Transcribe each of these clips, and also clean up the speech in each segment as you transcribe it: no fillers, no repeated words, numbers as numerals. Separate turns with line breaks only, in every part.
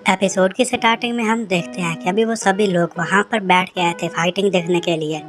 Episode की starting में हम देखते हैं कि अभी वो सभी लोग वहाँ पर बैठ गए थे फाइटिंग देखने के लिए।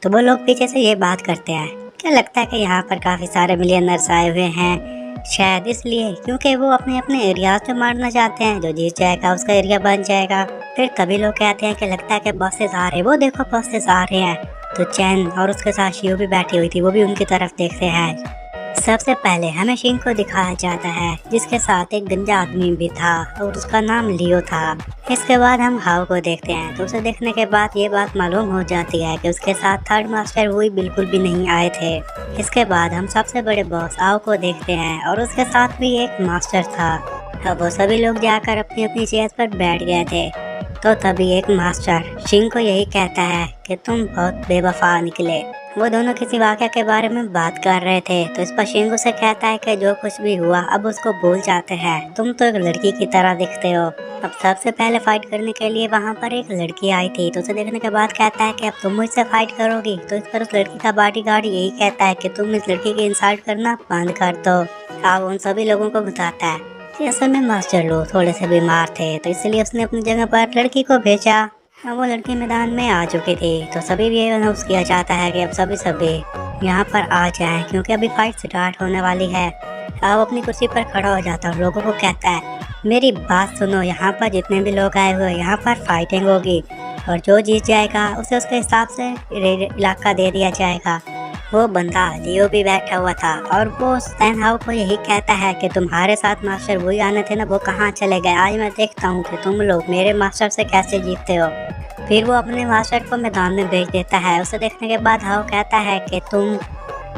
तो वो लोग पीछे से ये बात करते हैं, क्या लगता है कि यहाँ पर काफ़ी सारे मिलियनर्स आए हुए हैं, शायद इसलिए क्योंकि वो अपने अपने एरियाज में मारना चाहते हैं, जो जीत जाएगा उसका एरिया बन जाएगा। फिर तभी लोग कहते हैं कि लगता है कि बॉसेस आ रहे, वो देखो बॉसेस आ रहे हैं। तो चैन और उसके साथ शियो भी बैठी हुई थी, वो भी उनकी तरफ देखते हैं। सबसे पहले हमें शिंग को दिखाया जाता है, जिसके साथ एक गंजा आदमी भी था और उसका नाम लियो था। इसके बाद हम हाओ को देखते हैं, तो उसे देखने के बाद ये बात मालूम हो जाती है कि उसके साथ थर्ड मास्टर वही बिल्कुल भी नहीं आए थे। इसके बाद हम सबसे बड़े बॉस आओ को देखते हैं और उसके साथ भी एक मास्टर था। अब वो सभी लोग जाकर अपनी अपनी चेयर पर बैठ गए थे। तो तभी एक मास्टर शिंग को यही कहता है कि तुम बहुत बेवफा निकले। वो दोनों किसी वाक़या के बारे में बात कर रहे थे, तो इस पर शिंग उसे कहता है कि जो कुछ भी हुआ अब उसको भूल जाते हैं, तुम तो एक लड़की की तरह दिखते हो। अब सबसे पहले फाइट करने के लिए वहाँ पर एक लड़की आई थी, तो उसे देखने के बाद कहता है कि अब तुम मुझसे फाइट करोगी। तो इस पर उस लड़की का बॉडीगार्ड यही कहता है कि तुम इस लड़की की इंसल्ट करना बंद कर दो। अब उन सभी लोगों को बताता है कि असल में मास्टर लोग थोड़े से बीमार थे, तो इसलिए उसने अपनी जगह पर लड़की को भेजा। अब वो लड़की मैदान में आ चुकी थी, तो सभी भी ये अनाउंस किया जाता है कि अब सभी यहाँ पर आ जाएं, क्योंकि अभी फाइट स्टार्ट होने वाली है। अब अपनी कुर्सी पर खड़ा हो जाता है और लोगों को कहता है, मेरी बात सुनो, यहाँ पर जितने भी लोग आए हुए यहाँ पर फाइटिंग होगी और जो जीत जाएगा उसे उसके हिसाब से इलाका दे दिया जाएगा। वो बंदा लियो भी बैठा हुआ था और वो सैन हाओ को यही कहता है कि तुम्हारे साथ मास्टर वही आने थे ना, वो कहाँ चले गए, आज मैं देखता हूँ कि तुम लोग मेरे मास्टर से कैसे जीतते हो। फिर वो अपने मास्टर को मैदान में भेज देता है। उसे देखने के बाद हाओ कहता है कि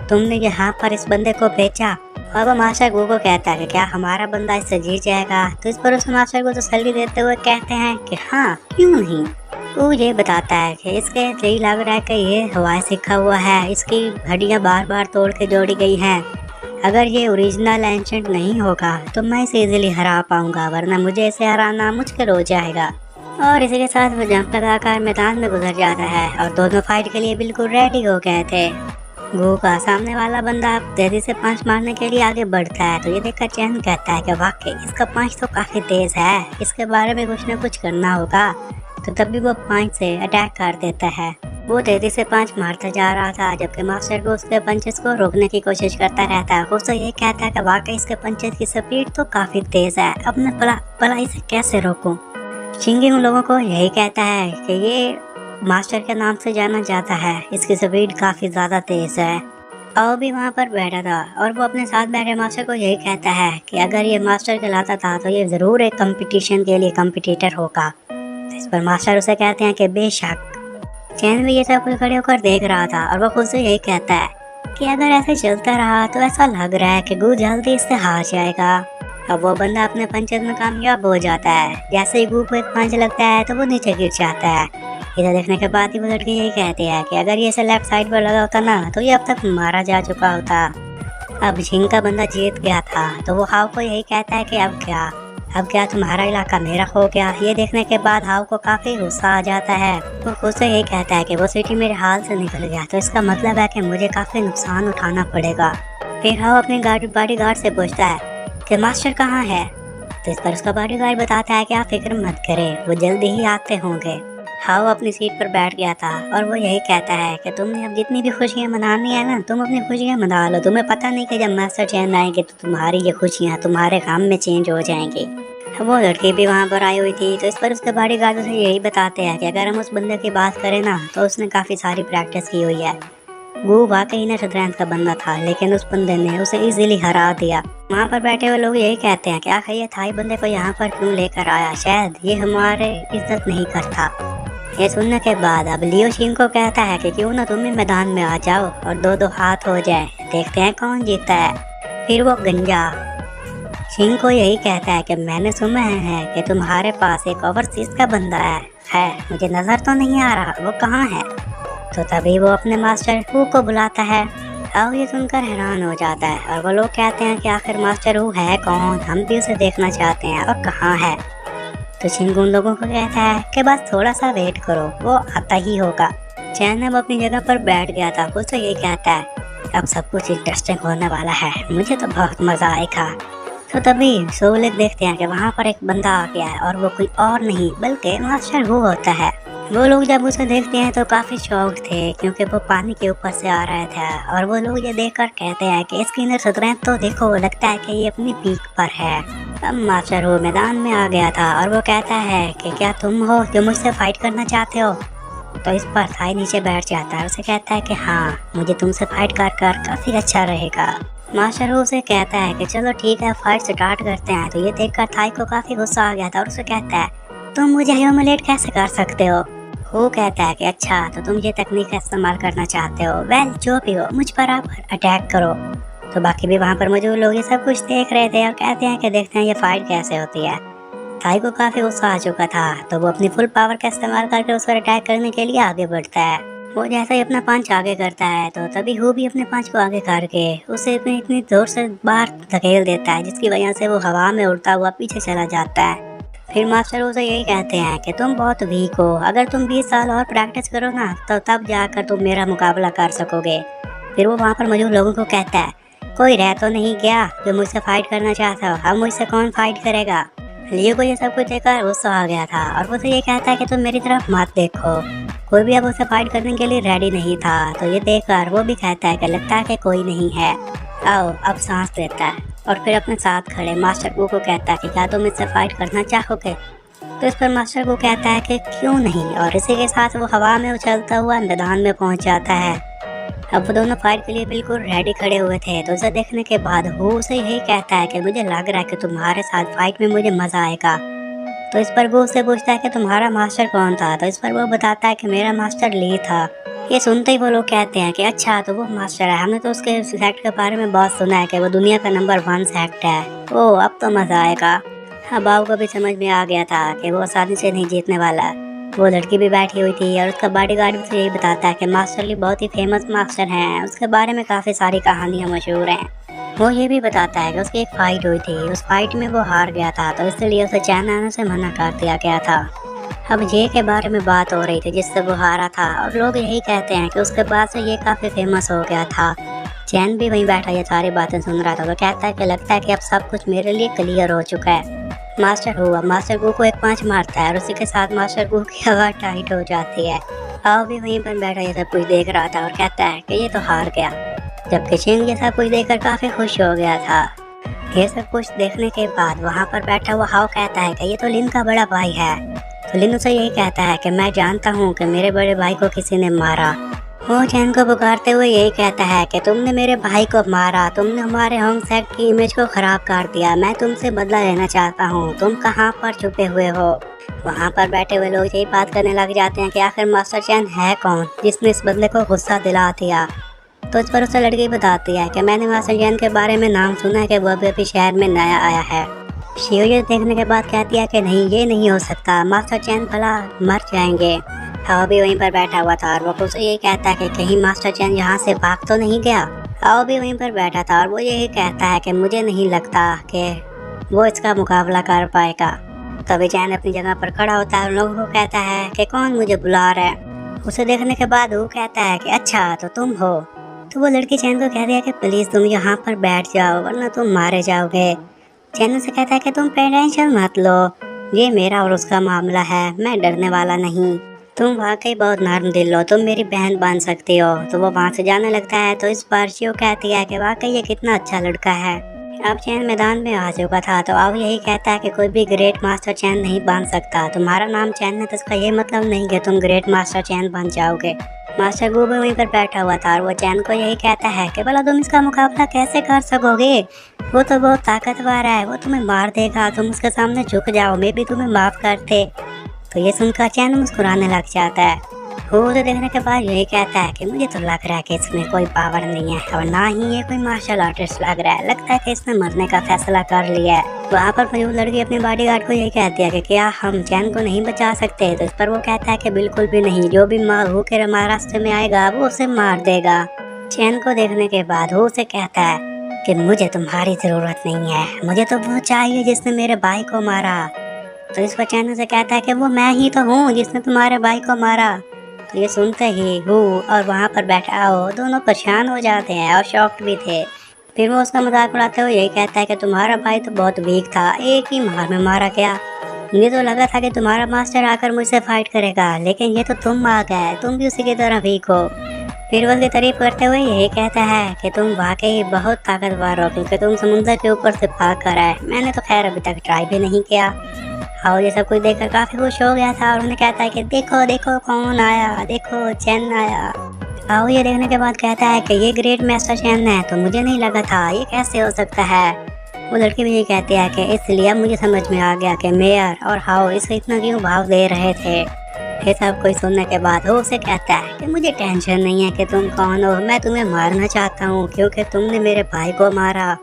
तुमने यहाँ पर इस बंदे को भेजा। और वो मास्टर गू को कहता है कि क्या हमारा बंदा इससे जीत जाएगा। तो इस पर उस मास्टर को तसल्ली देते हुए कहते हैं कि हाँ क्यों नहीं। वो ये बताता है कि इसके यही लग रहा है कि ये हवाई सीखा हुआ है, इसकी हड्डियाँ बार बार तोड़ के जोड़ी गई हैं। अगर ये ओरिजिनल एंशंट नहीं होगा तो मैं इसे इजीली हरा पाऊंगा, वरना मुझे इसे हराना मुश्किल हो जाएगा। और इसी के साथ वो जंप लगाकर मैदान में गुजर जाता है और दोनों फाइट के लिए बिल्कुल रेडी हो गए थे। गू का सामने वाला बंदा तेजी से पंच मारने के लिए आगे बढ़ता है, तो ये देखकर चैन कहता है कि वाकई इसका पंच तो काफी तेज है, इसके बारे में कुछ न कुछ करना होगा। तो तभी वो पंच से अटैक कर देता है। वो तेजी से पंच मारता जा रहा था, जबकि मास्टर को उसके पंचेस को रोकने की कोशिश करता रहता है। वो तो ये कहता है कि वाकई इसके पंचेस की स्पीड तो काफी तेज है, अब मैं भला इसे कैसे रोकूं। शिंगी उन लोगों को यही कहता है कि ये मास्टर के नाम से जाना जाता है, इसकी स्पीड काफ़ी ज़्यादा तेज़ है। और भी वहाँ पर बैठा था और वो अपने साथ बैठे मास्टर को यही कहता है कि अगर ये मास्टर कहलाता था तो ये ज़रूर एक कंपटीशन के लिए कंपटीटर होगा। तो इस पर मास्टर उसे कहते हैं कि बेशक। चैन भी ये सब कुछ खड़े होकर देख रहा था और वो खुद से यही कहता है कि अगर ऐसे चलता रहा तो ऐसा लग रहा है कि गू जल्दी इससे हार जाएगा। अब वो बंदा अपने पंचेस में कामयाब हो जाता है। जैसे ही गू को एक पंच लगता है तो वो नीचे गिर जाता है। इधर देखने के बाद ही वो लड़की यही कहती है कि अगर ये इसे लेफ्ट साइड पर लगा होता ना तो ये अब तक मारा जा चुका होता। अब शिंग का बंदा जीत गया था, तो वो हाओ को यही कहता है कि अब क्या तुम्हारा इलाका मेरा हो गया। ये देखने के बाद हाओ को काफी गुस्सा आ जाता है। वो खुद से यही कहता है कि वो सिटी मेरे हाल से निकल गया, तो इसका मतलब है कि मुझे काफी नुकसान उठाना पड़ेगा। फिर हाओ अपने बॉडीगार्ड से पूछता है कि मास्टर कहाँ है। तो इस पर उसका बॉडीगार्ड बताता है कि आप फिक्र मत करें, वो जल्दी ही आते होंगे। हाओ अपनी सीट पर बैठ गया था और वो यही कहता है कि तुमने अब जितनी भी खुशियाँ मनानी है ना, तुम अपनी खुशियाँ मना लो। तुम्हें पता नहीं कि जब मास्टर चैन आएंगे तो तुम्हारी ये खुशियाँ तुम्हारे काम में चेंज हो जाएंगी। वो लड़की भी वहाँ पर आई हुई थी, तो इस पर उसके बॉडीगार्ड उसे यही बताते हैं कि अगर हम उस बंदे की बात करें ना तो उसने काफ़ी सारी प्रैक्टिस की हुई है। वो वाकई ना शतरंज का बंदा था, लेकिन उस बंदे ने उसे इजीली हरा दिया। वहाँ पर बैठे हुए लोग यही कहते हैं कि आखिर ये थाई बंदे को यहाँ पर क्यों लेकर आया, शायद ये हमारे इज्जत नहीं करता। ये सुनने के बाद अब लियो शिंग को कहता है कि क्यों ना तुम भी मैदान में आ जाओ और दो दो हाथ हो जाए, देखते हैं कौन जीतता है। फिर वो गंजा शिंग को यही कहता है कि मैंने सुना है कि तुम्हारे पास एक ओवरसीज का बंदा है, मुझे नजर तो नहीं आ रहा, वो कहाँ है। तो तभी वो अपने मास्टर हू को बुलाता है। अब ये सुनकर हैरान हो जाता है और वो लोग कहते हैं कि आखिर मास्टर हू है कौन, हम भी उसे देखना चाहते हैं और कहाँ है। तो शिंग उन लोगों को कहता है कि बस थोड़ा सा वेट करो, वो आता ही होगा। चैन अब अपनी जगह पर बैठ गया था, कुछ तो ये कहता है अब सब कुछ इंटरेस्टिंग होने वाला है, मुझे तो बहुत मजा आएगा। तो तभी सोलिक देखते हैं कि वहाँ पर एक बंदा आ गया है और वो कोई और नहीं बल्कि मास्टर वो होता है। वो लोग जब उसे देखते हैं तो काफी शौक थे क्योंकि वो पानी के ऊपर से आ रहा था और वो लोग ये देखकर कहते हैं कि इसकी अंदर स्ट्रेंथ तो देखो, लगता है कि ये अपनी पीक पर है। अब मास्टर वो मैदान में आ गया था और वो कहता है कि क्या तुम हो जो मुझसे फाइट करना चाहते हो। तो इस पर थाई नीचे बैठ जाता है और उसे कहता है कि हाँ, मुझे तुमसे फाइट कर काफी अच्छा रहेगा। मास्टर उसे कहता है कि चलो ठीक है, फाइट स्टार्ट करते हैं। तो ये देखकर थाई को काफी गुस्सा आ गया था और उसे कहता है तुम मुझे ह्यूमिलेट कैसे कर सकते हो। वो कहता है कि अच्छा, तो तुम ये तकनीक का इस्तेमाल करना चाहते हो, वेल जो भी हो मुझ पर आप अटैक करो। तो बाकी भी वहाँ पर मौजूद लोग ये सब कुछ देख रहे थे और कहते हैं कि देखते हैं ये फाइट कैसे होती है। थाई को काफी गुस्सा आ चुका था तो वो अपनी फुल पावर का इस्तेमाल करके उस पर अटैक करने के लिए आगे बढ़ता है। वो जैसे ही अपना पंच आगे करता है तो तभी हु भी अपने पंच को आगे करके उसे इतनी जोर से बाहर धकेल देता है जिसकी वजह से वो हवा में उड़ता हुआ पीछे चला जाता है। फिर मास्टर उसे यही कहते हैं कि तुम बहुत वीक हो, अगर तुम 20 साल और प्रैक्टिस करो ना तो तब जाकर तुम मेरा मुकाबला कर सकोगे। फिर वो वहाँ पर मौजूद लोगों को कहता है कोई रह तो नहीं गया जो मुझसे फाइट करना चाहता हो, अब मुझसे कौन फाइट करेगा। लियो को ये सब कुछ देखकर गुस्सा आ गया था और वो उसे ये कहता है कि तुम मेरी तरफ मत देखो। कोई भी अब उसे फाइट करने के लिए रेडी नहीं था। तो ये देखकर वो भी कहता है कि लगता है कि कोई नहीं है, आओ अब सांस लेता है और फिर अपने साथ खड़े मास्टर गू को कहता है कि क्या तुम इससे फाइट करना चाहोगे। तो इस पर मास्टर गू कहता है कि क्यों नहीं, और इसी के साथ वो हवा में उछलता हुआ मैदान में पहुंच जाता है। अब वो दोनों फाइट के लिए बिल्कुल रेडी खड़े हुए थे। तो उसे देखने के बाद वो उसे यही कहता है कि मुझे लग रहा है कि तुम्हारे साथ फाइट में मुझे मजा आएगा। तो इस पर वो उससे पूछता है कि तुम्हारा मास्टर कौन था। तो इस पर वो बताता है कि मेरा मास्टर ली था। ये सुनते ही वो लोग कहते हैं कि अच्छा, तो वो मास्टर है, हमने तो उसके सेक्ट के बारे में बहुत सुना है कि वो दुनिया का नंबर 1 सेक्ट है। ओह, अब तो मजा आएगा। हाँ, बाबू को भी समझ में आ गया था कि वो आसानी से नहीं जीतने वाला। वो लड़की भी बैठी हुई थी और उसका बॉडीगार्ड भी यही बताता है कि मास्टर ली बहुत ही फेमस मास्टर हैं, उसके बारे में काफ़ी सारी कहानियाँ मशहूर हैं। वो ये भी बताता है कि उसकी एक फाइट हुई थी, उस फाइट में वो हार गया था तो इसलिए उसे चैन आने से मना कर दिया गया था। अब ये के बारे में बात हो रही थी जिससे वो हारा था और लोग यही कहते हैं कि उसके बाद से ये काफ़ी फेमस हो गया था। चैन भी वहीं बैठा ये सारी बातें सुन रहा था। तो कहता है कि लगता है कि अब सब कुछ मेरे लिए क्लियर हो चुका है। मास्टर गू को एक पांच मारता है और उसी के साथ मास्टर गू की हवा टाइट हो जाती है। आओ भी वहीं पर बैठा ये सब कुछ देख रहा था और कहता है कि ये तो हार गया, जबकि चेंग ये सब कुछ देखकर काफी खुश हो गया था। ये सब कुछ देखने के बाद वहाँ पर बैठा हुआ हाओ कहता है कि ये तो लिन का बड़ा भाई है। तो लिन उसे यही कहता है कि मैं जानता हूँ कि मेरे बड़े भाई को किसी ने मारा। वो चैन को पुकारते हुए यही कहता है कि तुमने मेरे भाई को मारा, तुमने हमारे होम सेट की इमेज को खराब कर दिया, मैं तुमसे बदला लेना चाहता हूँ, तुम कहाँ पर छुपे हुए हो। वहाँ पर बैठे हुए लोग यही बात करने लग जाते हैं कि आखिर मास्टर चैन है कौन जिसने इस बदले को गुस्सा दिला दिया। तो इस पर उसे लड़की बताती है कि मैंने मास्टर चैन के बारे में नाम सुना है कि वो अभी शहर में नया आया है। शियो ये देखने के बाद कहती है कि नहीं, ये नहीं हो सकता, मास्टर चैन भला मर जाएंगे। हाओ भी वहीं पर बैठा हुआ था और वो उसे यही कहता है कि कहीं मास्टर चैन यहाँ से भाग तो नहीं गया। हाओ भी वहीं पर बैठा था और वो यही कहता है कि मुझे नहीं लगता कि वो इसका मुकाबला कर पाएगा। तभी चैन अपनी जगह पर खड़ा होता है और लोगों को कहता है कि कौन मुझे बुला रहा है। उसे देखने के बाद वो कहता है कि अच्छा, तो तुम हो। तो वो लड़की चैन को कहती है कि प्लीज़ तुम यहाँ पर बैठ जाओ वरना तुम मारे जाओगे। चैन उसे कहता है कि तुम टेंशन मत लो, ये मेरा और उसका मामला है, मैं डरने वाला नहीं, तुम वाकई बहुत नर्म दिल हो, तुम मेरी बहन बन सकती हो। तो वो वहाँ से जाने लगता है। तो इस पर शियो कहती है कि वाकई ये कितना अच्छा लड़का है। अब चैन मैदान में आ चुका था तो अब यही कहता है कि कोई भी ग्रेट मास्टर चैन नहीं बन सकता, तुम्हारा नाम चैन है तो इसका ये मतलब नहीं कि तुम ग्रेट मास्टर चैन बन जाओगे। मास्टर गू भी वहीं पर बैठा हुआ था और वो चैन को यही कहता है कि भला तुम इसका मुकाबला कैसे कर सकोगे, वो तो बहुत ताकतवर है, वो तुम्हें मार देगा, तुम उसके सामने झुक जाओ, मैं भी तुम्हें माफ करते। तो ये सुनकर चैन मुस्कुराने लग जाता है। वो उसे देखने के बाद यही कहता है कि मुझे तो लग रहा है कि इसमें कोई पावर नहीं है और ना ही ये कोई मार्शल आर्टिस्ट लग रहा है, लगता है कि इसने मरने का फैसला कर लिया है। वहाँ पर मौजूद लड़की अपने बॉडीगार्ड को यही कहती है कि क्या हम चैन को नहीं बचा सकते। तो इस पर वो कहता है कि बिल्कुल भी नहीं, जो भी होकर हमारे रास्ते में आएगा वो उसे मार देगा। चैन को देखने के बाद वो उसे कहता है कि मुझे तुम्हारी जरूरत नहीं है, मुझे तो वो चाहिए जिसने मेरे भाई को मारा। तो इस पर चैन से कहता है कि वो मैं ही तो हूँ जिसने तुम्हारे भाई को मारा। तो ये सुनते ही हु और वहाँ पर बैठा हो दोनों परेशान हो जाते हैं और शॉक्ड भी थे। फिर वो उसका मजाक उड़ाते हुए यही कहता है कि तुम्हारा भाई तो बहुत वीक था, एक ही मार में मारा गया। मुझे तो लगा था कि तुम्हारा मास्टर आकर मुझसे फाइट करेगा, लेकिन ये तो तुम आ गए, तुम भी उसी की तरह वीक हो। फिर वो उसकी तारीफ करते हुए यही कहता है कि तुम वाकई बहुत ताकतवर हो, क्योंकि तुम समुद्र के ऊपर से भाग कर आए। मैंने तो खैर अभी तक ट्राई भी नहीं किया। हाउ ये सब कुछ देखकर काफी खुश हो गया था और उन्हें कहता है कि देखो देखो कौन आया, देखो चैन आया। हाउ ये देखने के बाद कहता है कि ये ग्रेट मास्टर चैन है, तो मुझे नहीं लगा था, ये कैसे हो सकता है। वो लड़की भी ये कहती है कि इसलिए अब मुझे समझ में आ गया कि मेयर और हाउ इसे इतना क्यों भाव दे रहे थे। ये सब कुछ सुनने के बाद वो उसे कहता है कि मुझे टेंशन नहीं है कि तुम कौन हो, मैं तुम्हें मारना चाहता हूँ क्योंकि तुमने मेरे भाई को मारा।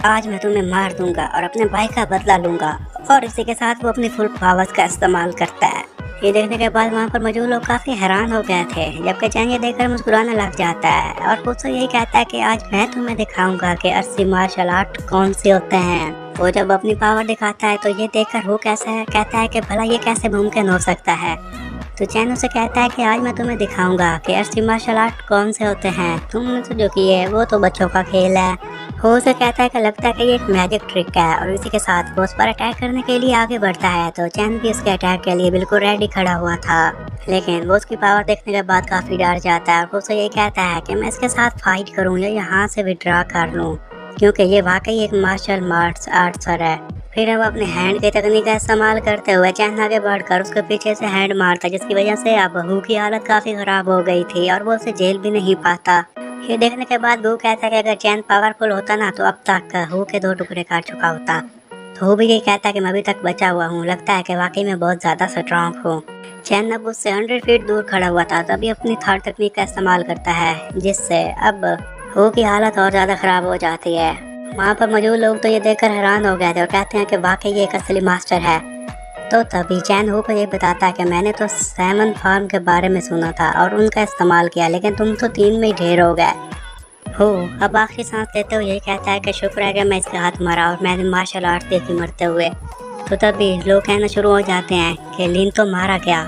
आज मैं तुम्हें मार दूंगा और अपने भाई का बदला लूंगा। और इसी के साथ वो अपनी फुल पावर्स का इस्तेमाल करता है। ये देखने के बाद वहाँ पर मौजूद लोग काफी हैरान हो गए थे, जबकि चैन ये देखकर मुस्कुराने लग जाता है और खुद से यही कहता है कि आज मैं तुम्हें दिखाऊंगा कि असली मार्शल आर्ट कौन से होते हैं। वो जब अपनी पावर दिखाता है तो ये देखकर वो कहता है कि भला ये कैसे मुमकिन हो सकता है। तो चैन उसे कहता है कि आज मैं तुम्हें दिखाऊंगा कि असली मार्शल आर्ट कौन से होते हैं, तुमने तो जो किए वो तो बच्चों का खेल है। वो उसे कहता है कि लगता है कि ये एक मैजिक ट्रिक है और इसी के साथ वो उस पर अटैक करने के लिए आगे बढ़ता है। तो चैन भी उसके अटैक के लिए बिल्कुल रेडी खड़ा हुआ था, लेकिन वो उसकी पावर देखने के बाद काफी डर जाता है और वो उसे यही कहता है कि मैं इसके साथ फाइट करूँ या यहाँ से विड्रॉ कर लूँ, क्योंकि ये वाकई एक मार्शल आर्ट्सर है। फिर अब अपने हैंड की तकनीक का इस्तेमाल करते हुए चैन आगे बढ़कर उसके पीछे से हैंड मारता, जिसकी वजह से अब बहू की हालत काफी खराब हो गई थी और वो उसे झेल भी नहीं पाता। ये देखने के बाद बहू कहता है कि अगर चैन पावरफुल होता ना तो अब तक हु के 2 टुकड़े कर चुका होता। तो हु भी ये कहता है कि मैं अभी तक बचा हुआ हूँ, लगता है कि वाकई में बहुत ज्यादा स्ट्रॉन्ग हूँ। चैन अब उससे 100 फीट दूर खड़ा हुआ था, तभी अपनी थर्ड तकनीक का इस्तेमाल करता है, जिससे अब हु की हालत और ज्यादा खराब हो जाती है। वहाँ पर मौजूद लोग तो ये देखकर हैरान हो गए थे और कहते हैं कि वाकई ये एक असली मास्टर है। तो तभी चैन हु को ये बताता है कि मैंने तो सैमन फार्म के बारे में सुना था और उनका इस्तेमाल किया, लेकिन तुम तो 3 में ही ढेर हो गए हो। अब आखिरी सांस लेते हुए यही कहता है कि शुक्र है कि मैं इसके हाथ मारा और मैंने मार्शल आर्ट देखी मरते हुए। तो तभी लोग कहना शुरू हो जाते हैं कि लिन तो मारा गया।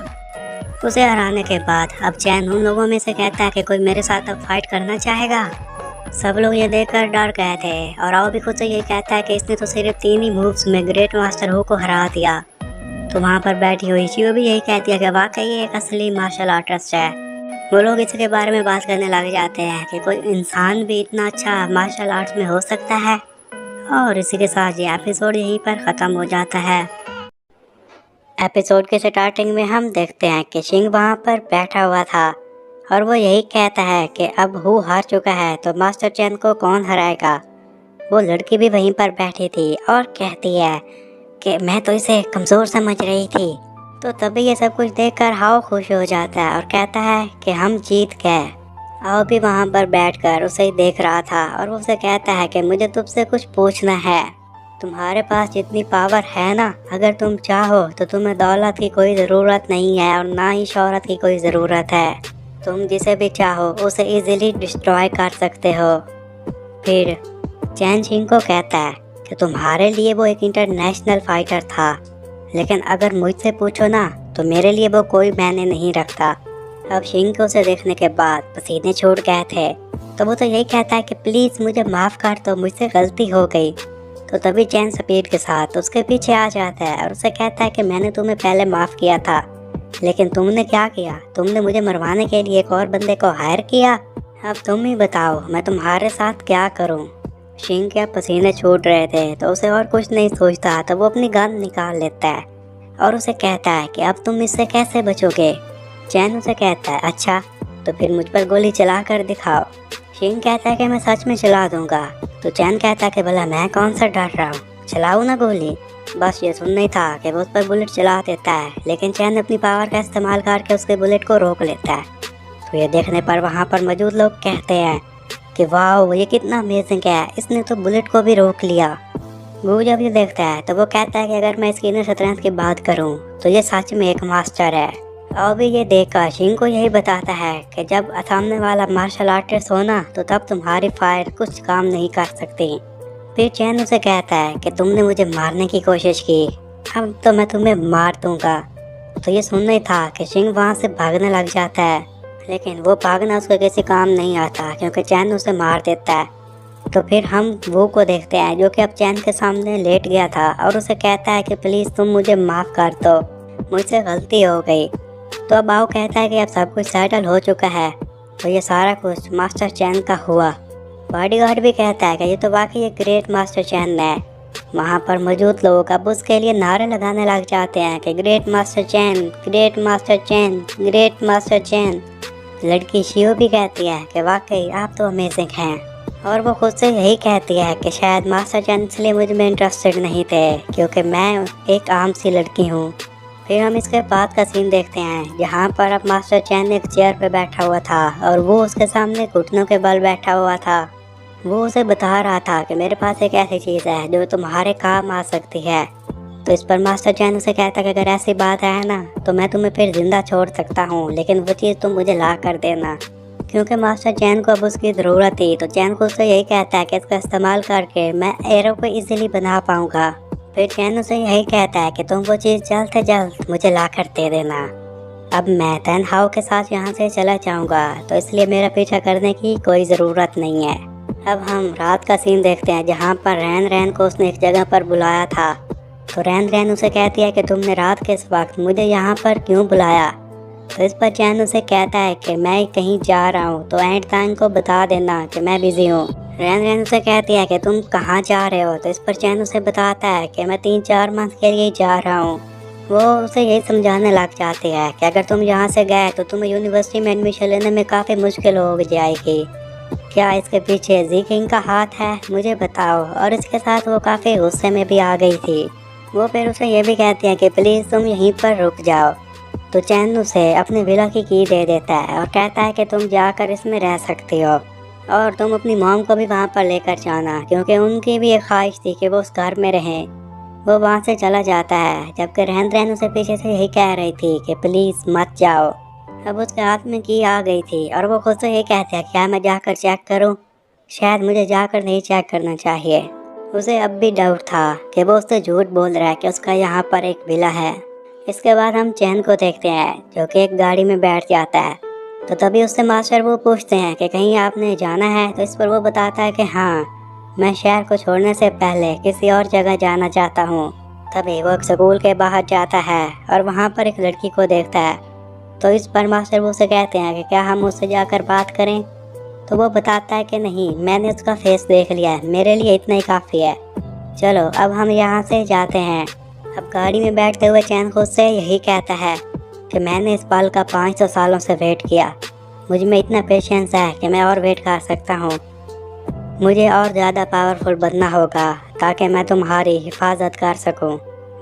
उसे हराने के बाद अब चैन उन लोगों में से कहता है कि कोई मेरे साथ अब फाइट करना चाहेगा। सब लोग ये देखकर डर गए थे और आओ भी खुद से ये कहता है कि इसने तो सिर्फ 3 ही मूव्स में ग्रेट मास्टर हु को हरा दिया। तो वहाँ पर बैठी हुई शिव भी यही कहती है कि वाकई ये एक असली मार्शल आर्टिस्ट है। वो लोग इसके बारे में बात करने लग जाते हैं कि कोई इंसान भी इतना अच्छा मार्शल आर्ट्स में हो सकता है। और इसी के साथ ये एपिसोड यहीं पर ख़त्म हो जाता है। एपिसोड के स्टार्टिंग में हम देखते हैं कि शिंग वहाँ पर बैठा हुआ था और वो यही कहता है कि अब हु हार चुका है तो मास्टर चैन को कौन हराएगा। वो लड़की भी वहीं पर बैठी थी और कहती है कि मैं तो इसे कमज़ोर समझ रही थी। तो तभी ये सब कुछ देखकर हाउ खुश हो जाता है और कहता है कि हम जीत गए। हाउ भी वहाँ पर बैठकर उसे ही देख रहा था और वो उसे कहता है कि मुझे तुमसे कुछ पूछना है। तुम्हारे पास जितनी पावर है ना, अगर तुम चाहो तो तुम्हें दौलत की कोई ज़रूरत नहीं है और ना ही शोहरत की कोई ज़रूरत है। तुम जिसे भी चाहो उसे इजीली डिस्ट्रॉय कर सकते हो। फिर चैन शिंग को कहता है कि तुम्हारे लिए वो एक इंटरनेशनल फाइटर था, लेकिन अगर मुझसे पूछो ना तो मेरे लिए वो कोई मायने नहीं रखता। अब शिंग को उसे देखने के बाद पसीने छूट गए थे, तो वो तो यही कहता है कि प्लीज़ मुझे माफ़ कर दो, मुझसे गलती हो गई। तो तभी चैन स्पीड के साथ उसके पीछे आ जाता है और उसे कहता है कि मैंने तुम्हें पहले माफ़ किया था, लेकिन तुमने क्या किया, तुमने मुझे मरवाने के लिए एक और बंदे को हायर किया। अब तुम ही बताओ मैं तुम्हारे साथ क्या करूं। शिंग के पसीने छूट रहे थे तो उसे और कुछ नहीं सोचता, तो वो अपनी गन निकाल लेता है और उसे कहता है कि अब तुम इससे कैसे बचोगे। चैन उसे कहता है अच्छा तो फिर मुझ पर गोली चला कर दिखाओ। शिंग कहता है कि मैं सच में चला दूंगा। तो चैन कहता है कि भला मैं कौन सा डर रहा हूँ, चलाऊँ ना गोली। बस ये सुन नहीं था कि वो उस पर बुलेट चला देता है, लेकिन चैन अपनी पावर का इस्तेमाल करके उसके बुलेट को रोक लेता है। तो ये देखने पर वहाँ पर मौजूद लोग कहते हैं कि वाह ये कितना अमेजिंग है, इसने तो बुलेट को भी रोक लिया। वो जब ये देखता है तो वो कहता है कि अगर मैं इसकी इनर स्ट्रेंथ की बात करूँ तो ये सच में एक मास्टर है। और भी ये देखकर शिंग को यही बताता है कि जब सामने वाला मार्शल आर्टिस्ट हो ना तो तब तुम्हारी फायर कुछ काम नहीं कर सकती। फिर चैन उसे कहता है कि तुमने मुझे मारने की कोशिश की, अब तो मैं तुम्हें मार दूंगा। तो ये सुनना ही था कि शिंग वहाँ से भागने लग जाता है, लेकिन वो भागना उसको किसी काम नहीं आता क्योंकि चैन उसे मार देता है। तो फिर हम वो को देखते हैं जो कि अब चैन के सामने लेट गया था और उसे कहता है कि प्लीज़ तुम मुझे माफ़ कर दो, मुझसे गलती हो गई। तो अब आओ कहता है कि अब सब कुछ सेटल हो चुका है, तो ये सारा कुछ मास्टर चैन का हुआ। बॉडीगार्ड भी कहता है कि ये तो वाकई एक ग्रेट मास्टर चैन है। वहाँ पर मौजूद लोग अब उसके लिए नारे लगाने लग जाते हैं कि ग्रेट मास्टर चैन, ग्रेट मास्टर चैन, ग्रेट मास्टर चैन। लड़की शियो भी कहती है कि वाकई आप तो अमेजिंग हैं, और वो खुद से यही कहती है कि शायद मास्टर चैन इसलिए मुझ में इंटरेस्टेड नहीं थे क्योंकि मैं एक आम सी लड़की हूँ। फिर हम इसके बाद का सीन देखते हैं जहाँ पर अब मास्टर चैन एक चेयर पे बैठा हुआ था और वो उसके सामने घुटनों के बल बैठा हुआ था। वो उसे बता रहा था कि मेरे पास एक ऐसी चीज़ है जो तुम्हारे काम आ सकती है। तो इस पर मास्टर चैन उसे कहता है कि अगर ऐसी बात है ना तो मैं तुम्हें फिर जिंदा छोड़ सकता हूँ, लेकिन वो चीज़ तुम मुझे ला कर देना। क्योंकि मास्टर चैन को अब उसकी ज़रूरत थी, तो चैन को उससे यही कहता है कि इसका इस्तेमाल करके मैं एरो को इजीली बना पाऊँगा। फिर चैन उसे यही कहता है कि तुम वो चीज़ जल्द से जल्द मुझे ला कर दे देना। अब मैं तैन हाओ के साथ यहाँ से चला जाऊँगा, तो इसलिए मेरा पीछा करने की कोई ज़रूरत नहीं है। अब हम रात का सीन देखते हैं जहाँ पर रैन रैन को उसने एक जगह पर बुलाया था। तो रैन रैन उसे कहती है कि तुमने रात के इस वक्त मुझे यहाँ पर क्यों बुलाया। तो इस पर चैन उसे कहता है कि मैं कहीं जा रहा हूँ, तो एंड टाइम को बता देना कि मैं बिजी हूँ। रैन रैन उसे कहती है कि तुम कहाँ जा रहे हो। तो इस पर चैन उसे बताता है कि मैं 3-4 मंथ के लिए जा रहा हूँ। वो उसे यही समझाने लग जाती है कि अगर तुम यहाँ से गए तो तुम्हें यूनिवर्सिटी में एडमिशन लेने में काफ़ी मुश्किल हो जाएगी। क्या इसके पीछे जी किंग का हाथ है, मुझे बताओ। और इसके साथ वो काफ़ी गुस्से में भी आ गई थी। वो फिर उसे ये भी कहती है कि प्लीज़ तुम यहीं पर रुक जाओ। तो चैन उसे अपने विला की दे देता है और कहता है कि तुम जाकर इसमें रह सकती हो और तुम अपनी मॉम को भी वहाँ पर लेकर जाना, क्योंकि उनकी भी एक ख्वाहिश थी कि वो उस घर में रहें। वो वहाँ से चला जाता है, जबकि रैन रैन उसे पीछे से यही कह रही थी कि प्लीज़ मत जाओ। अब उसके हाथ में की आ गई थी और वो खुद से ये कहती है क्या मैं जाकर चेक करूं? शायद मुझे जाकर नहीं चेक करना चाहिए। उसे अब भी डाउट था कि वो उससे झूठ बोल रहा है कि उसका यहाँ पर एक विला है। इसके बाद हम चैन को देखते हैं जो कि एक गाड़ी में बैठ जाता है। तो तभी उससे मास्टर वो पूछते हैं कि कहीं आपने जाना है। तो इस पर वो बताता है कि हाँ, मैं शहर को छोड़ने से पहले किसी और जगह जाना चाहता हूँ। तभी वो एक स्कूल के बाहर जाता है और वहाँ पर एक लड़की को देखता है। तो इस पर मास्टर वो उसे कहते हैं कि क्या हम उससे जाकर बात करें। तो वो बताता है कि नहीं, मैंने उसका फेस देख लिया है, मेरे लिए इतना ही काफ़ी है। चलो अब हम यहाँ से जाते हैं। अब गाड़ी में बैठते हुए चैन खुद से यही कहता है कि मैंने इस पल का 500 सालों से वेट किया। मुझ में इतना पेशेंस है कि मैं और वेट कर सकता हूँ। मुझे और ज़्यादा पावरफुल बनना होगा ताकि मैं तुम्हारी हिफाजत कर सकूँ।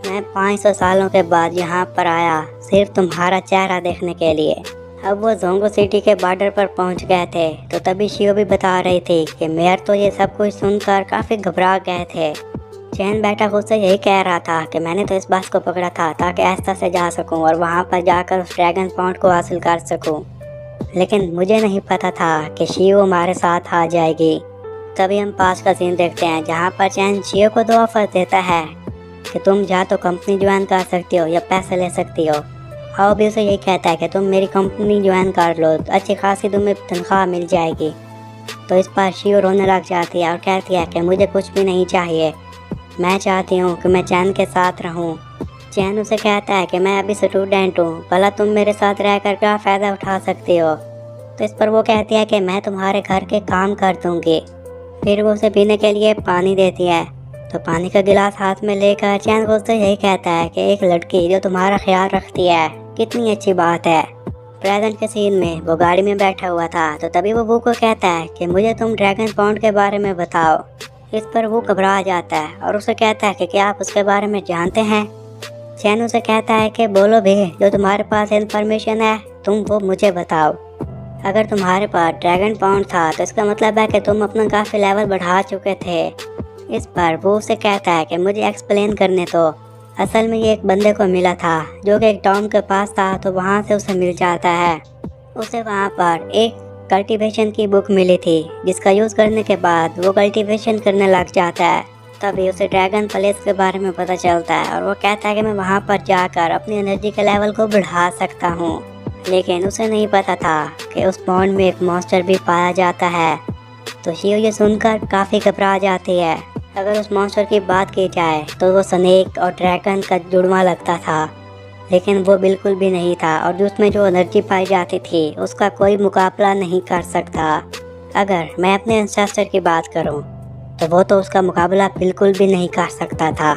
मैं 500 सालों के बाद यहाँ पर आया सिर्फ तुम्हारा चेहरा देखने के लिए। अब वो जोंगो सिटी के बॉर्डर पर पहुँच गए थे। तो तभी शियो भी बता रही थी कि मेयर तो ये सब कुछ सुनकर काफ़ी घबरा गए थे। चैन बैठा खुद से यही कह रहा था कि मैंने तो इस बस को पकड़ा था ताकि ऐसा से जा सकूं और वहां पर जाकर उस ड्रैगन पॉइंट को हासिल कर सकूं, लेकिन मुझे नहीं पता था कि शियो हमारे साथ आ जाएगी। तभी हम पास का सीन देखते हैं जहां पर चैन शियो को 2 ऑफर देता है कि तुम या तो कंपनी ज्वाइन कर सकती हो या पैसे ले सकती हो। हाओ भी उसे यही कहता है कि तुम मेरी कंपनी ज्वाइन कर लो, अच्छी खासी तुम्हें तनख्वाह मिल जाएगी। तो इस पर शियो रोने लग जाती है और कहती है कि मुझे कुछ भी नहीं चाहिए, मैं चाहती हूँ कि मैं चैन के साथ रहूँ। चैन उसे कहता है कि मैं अभी स्टूडेंट हूँ, भला तुम मेरे साथ रहकर क्या फ़ायदा उठा सकती हो। तो इस पर वो कहती है कि मैं तुम्हारे घर के काम कर दूँगी। फिर वो उसे पीने के लिए पानी देती है। तो पानी का गिलास हाथ में लेकर चैन को उससे यही कहता है कि एक लड़की जो तुम्हारा ख्याल रखती है, कितनी अच्छी बात है। प्रेजेंट के सीन में वो गाड़ी में बैठा हुआ था। तो तभी वो को कहता है कि मुझे तुम ड्रैगन पॉइंट के बारे में बताओ। इस पर वो घबरा जाता है और उसे कहता है कि क्या आप उसके बारे में जानते हैं। चैन उसे कहता है कि बोलो भी, जो तुम्हारे पास इन्फॉर्मेशन है तुम वो मुझे बताओ। अगर तुम्हारे पास ड्रैगन पॉइंट था तो इसका मतलब है कि तुम अपना काफ़ी लेवल बढ़ा चुके थे। इस पर वो उसे कहता है कि मुझे एक्सप्लेन करने दो। असल में ये एक बंदे को मिला था जो कि एक टॉम के पास था, तो वहाँ से उसे मिल जाता है। उसे वहाँ पर एक कल्टीवेशन की बुक मिली थी जिसका यूज़ करने के बाद वो कल्टीवेशन करने लग जाता है। तभी उसे ड्रैगन प्लेस के बारे में पता चलता है और वो कहता है कि मैं वहाँ पर जाकर अपनी एनर्जी के लेवल को बढ़ा सकता हूँ। लेकिन उसे नहीं पता था कि उस पॉन्ड में एक मॉन्स्टर भी पाया जाता है तो शियो ये सुनकर काफ़ी घबरा जाती है। अगर उस मॉन्स्टर की बात की जाए तो वो स्नेक और ड्रैगन का जुड़वा लगता था, लेकिन वो बिल्कुल भी नहीं था और उसमें जो एनर्जी पाई जाती थी उसका कोई मुकाबला नहीं कर सकता। अगर मैं अपने एंसेस्टर की बात करूं तो वो तो उसका मुकाबला बिल्कुल भी नहीं कर सकता था,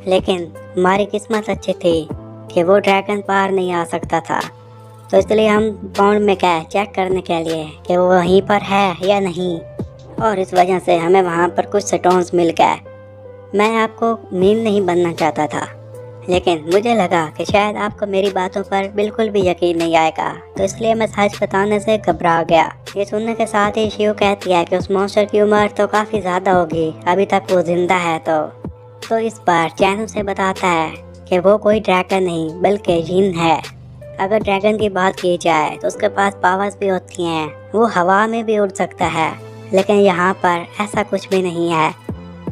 लेकिन हमारी किस्मत अच्छी थी कि वो ड्रैगन पार नहीं आ सकता था। तो इसलिए हम पाउंड में गए चेक करने के लिए कि वो वहीं पर है या नहीं, और इस वजह से हमें वहाँ पर कुछ स्टोन्स मिल गए। मैं आपको मीन नहीं बनना चाहता था, लेकिन मुझे लगा कि शायद आपको मेरी बातों पर बिल्कुल भी यकीन नहीं आएगा, तो इसलिए मैं सच बताने से घबरा गया। ये सुनने के साथ ही शिव कहती है कि उस मॉन्स्टर की उम्र तो काफ़ी ज़्यादा होगी, अभी तक वो जिंदा है। तो इस बार चैन उसे बताता है कि वो कोई ड्रैगन नहीं बल्कि जिन है। अगर ड्रैगन की बात की जाए तो उसके पास पावर्स भी होती हैं, वो हवा में भी उड़ सकता है, लेकिन यहाँ पर ऐसा कुछ भी नहीं है।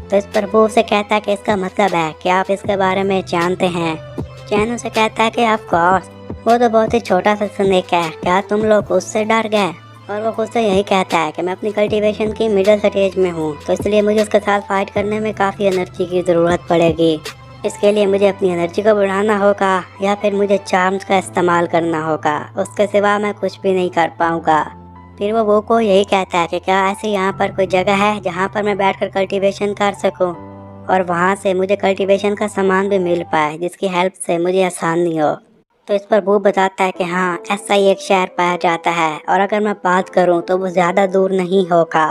तो इस पर वो उसे कहता है कि इसका मतलब है कि आप इसके बारे में जानते हैं। चैन उसे कहता है कि ऑफ कोर्स, वो तो बहुत ही छोटा सा स्नेक है, क्या तुम लोग उससे डर गए? और वो खुद से यही कहता है कि मैं अपनी कल्टीवेशन की मिडिल स्टेज में हूँ, तो इसलिए मुझे उसके साथ फाइट करने में काफ़ी एनर्जी की ज़रूरत पड़ेगी। इसके लिए मुझे अपनी एनर्जी को बढ़ाना होगा या फिर मुझे चार्म्स का इस्तेमाल करना होगा, उसके सिवा मैं कुछ भी नहीं कर पाऊँगा। फिर वो को यही कहता है कि क्या ऐसे यहाँ पर कोई जगह है जहाँ पर मैं बैठकर कल्टीवेशन कर सकूँ और वहाँ से मुझे कल्टीवेशन का सामान भी मिल पाए जिसकी हेल्प से मुझे आसानी हो। तो इस पर वो बताता है कि हाँ, ऐसा ही एक शहर पाया जाता है और अगर मैं बात करूँ तो वो ज़्यादा दूर नहीं होगा।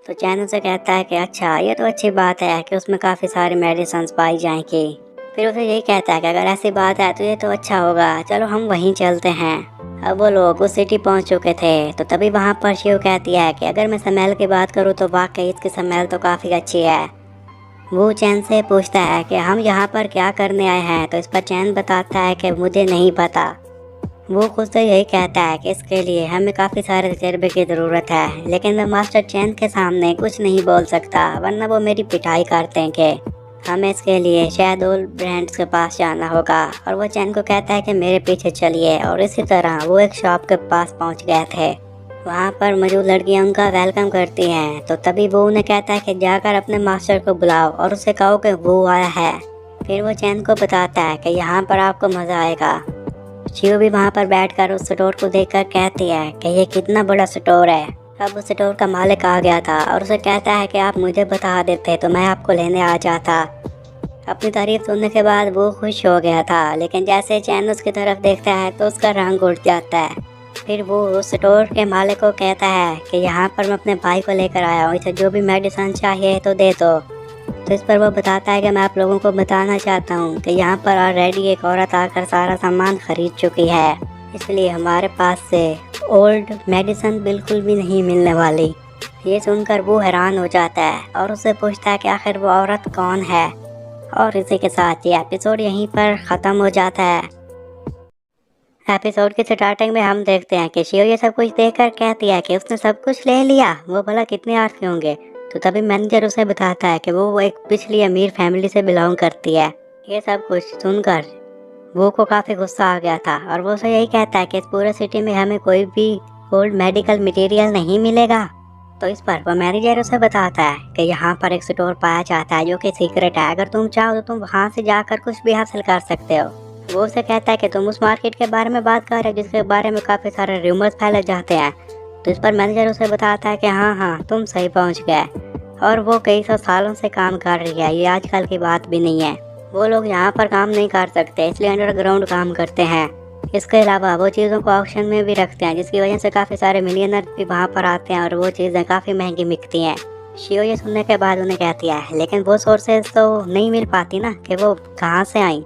तो चैन उसे कहता है कि अच्छा, ये तो अच्छी बात है कि उसमें काफ़ी सारी मेडिसिन पाई जाएंगी। फिर उसे यही कहता है कि अगर ऐसी बात है तो ये तो अच्छा होगा, चलो हम वहीं चलते हैं। अब वो लोग उस सिटी पहुंच चुके थे, तो तभी वहां पर शिव कहती है कि अगर मैं स्मेल की बात करूं तो वाकई इसकी स्मेल तो काफ़ी अच्छी है। वो चैन से पूछता है कि हम यहाँ पर क्या करने आए हैं, तो इस पर चैन बताता है कि मुझे नहीं पता। वो खुद से यही कहता है कि इसके लिए हमें काफ़ी सारे तजर्बे की ज़रूरत है, लेकिन मैं मास्टर चैन के सामने कुछ नहीं बोल सकता, वरना वो मेरी पिटाई कर देंगे। हमें इसके लिए शहदोल ब्रांड्स के पास जाना होगा। और वो चैन को कहता है कि मेरे पीछे चलिए, और इसी तरह वो एक शॉप के पास पहुंच गए थे। वहां पर मौजूद लड़कियां उनका वेलकम करती हैं, तो तभी वो उन्हें कहता है कि जाकर अपने मास्टर को बुलाओ और उसे कहो कि वो आया है। फिर वो चैन को बताता है कि यहाँ पर आपको मज़ा आएगा। शिव भी वहाँ पर बैठकर उस स्टोर को देखकर कहती है कि ये कितना बड़ा स्टोर है। अब उस स्टोर का मालिक आ गया था और उसे कहता है कि आप मुझे बता देते तो मैं आपको लेने आ जाता। अपनी तारीफ सुनने के बाद वो खुश हो गया था, लेकिन जैसे चैन उसकी तरफ देखता है तो उसका रंग उड़ जाता है। फिर वो उस स्टोर के मालिक को कहता है कि यहाँ पर मैं अपने भाई को लेकर आया हूँ, इसे जो भी मेडिसिन चाहिए तो दे दो। तो इस पर वो बताता है कि मैं आप लोगों को बताना चाहता हूँ कि यहाँ पर ऑलरेडी एक औरत आकर सारा सामान खरीद चुकी है, इसलिए हमारे पास से ओल्ड मेडिसिन बिल्कुल भी नहीं मिलने वाली। ये सुनकर वो हैरान हो जाता है और उससे पूछता है कि आखिर वो औरत कौन है। और इसी के साथ ये एपिसोड यहीं पर ख़त्म हो जाता है। एपिसोड की स्टार्टिंग में हम देखते हैं कि शिव ये सब कुछ देखकर कहती है कि उसने सब कुछ ले लिया, वो भला कितने आर्थिक होंगे। तो तभी मैनेजर उसे बताता है कि वो एक पिछली अमीर फैमिली से बिलोंग करती है। ये सब कुछ सुनकर वो को काफ़ी गुस्सा आ गया था और वो उसे यही कहता है कि इस पूरे सिटी में हमें कोई भी ओल्ड मेडिकल मटेरियल नहीं मिलेगा। तो इस पर वो मैनेजर उसे बताता है कि यहाँ पर एक स्टोर पाया जाता है जो कि सीक्रेट है, अगर तुम चाहो तो तुम वहाँ से जाकर कुछ भी हासिल कर सकते हो। वो उसे कहता है कि तुम उस मार्केट के बारे में बात कर रहे हो जिसके बारे में काफ़ी सारे रूमर्स फैले जाते हैं। तो इस पर मैनेजर उसे बताता है कि हाँ, तुम सही पहुँच गए, और वो कई सौ सालों से काम कर रही है, ये आजकल की बात भी नहीं है। वो लोग यहाँ पर काम नहीं कर सकते, इसलिए अंडरग्राउंड काम करते हैं। इसके अलावा वो चीज़ों को ऑक्शन में भी रखते हैं, जिसकी वजह से काफ़ी सारे मिलियनर भी वहाँ पर आते हैं और वो चीज़ें काफ़ी महंगी बिकती हैं। शियो ये सुनने के बाद उन्हें कहती है लेकिन वो सोर्सेज तो नहीं मिल पाती ना कि वो कहाँ से आई।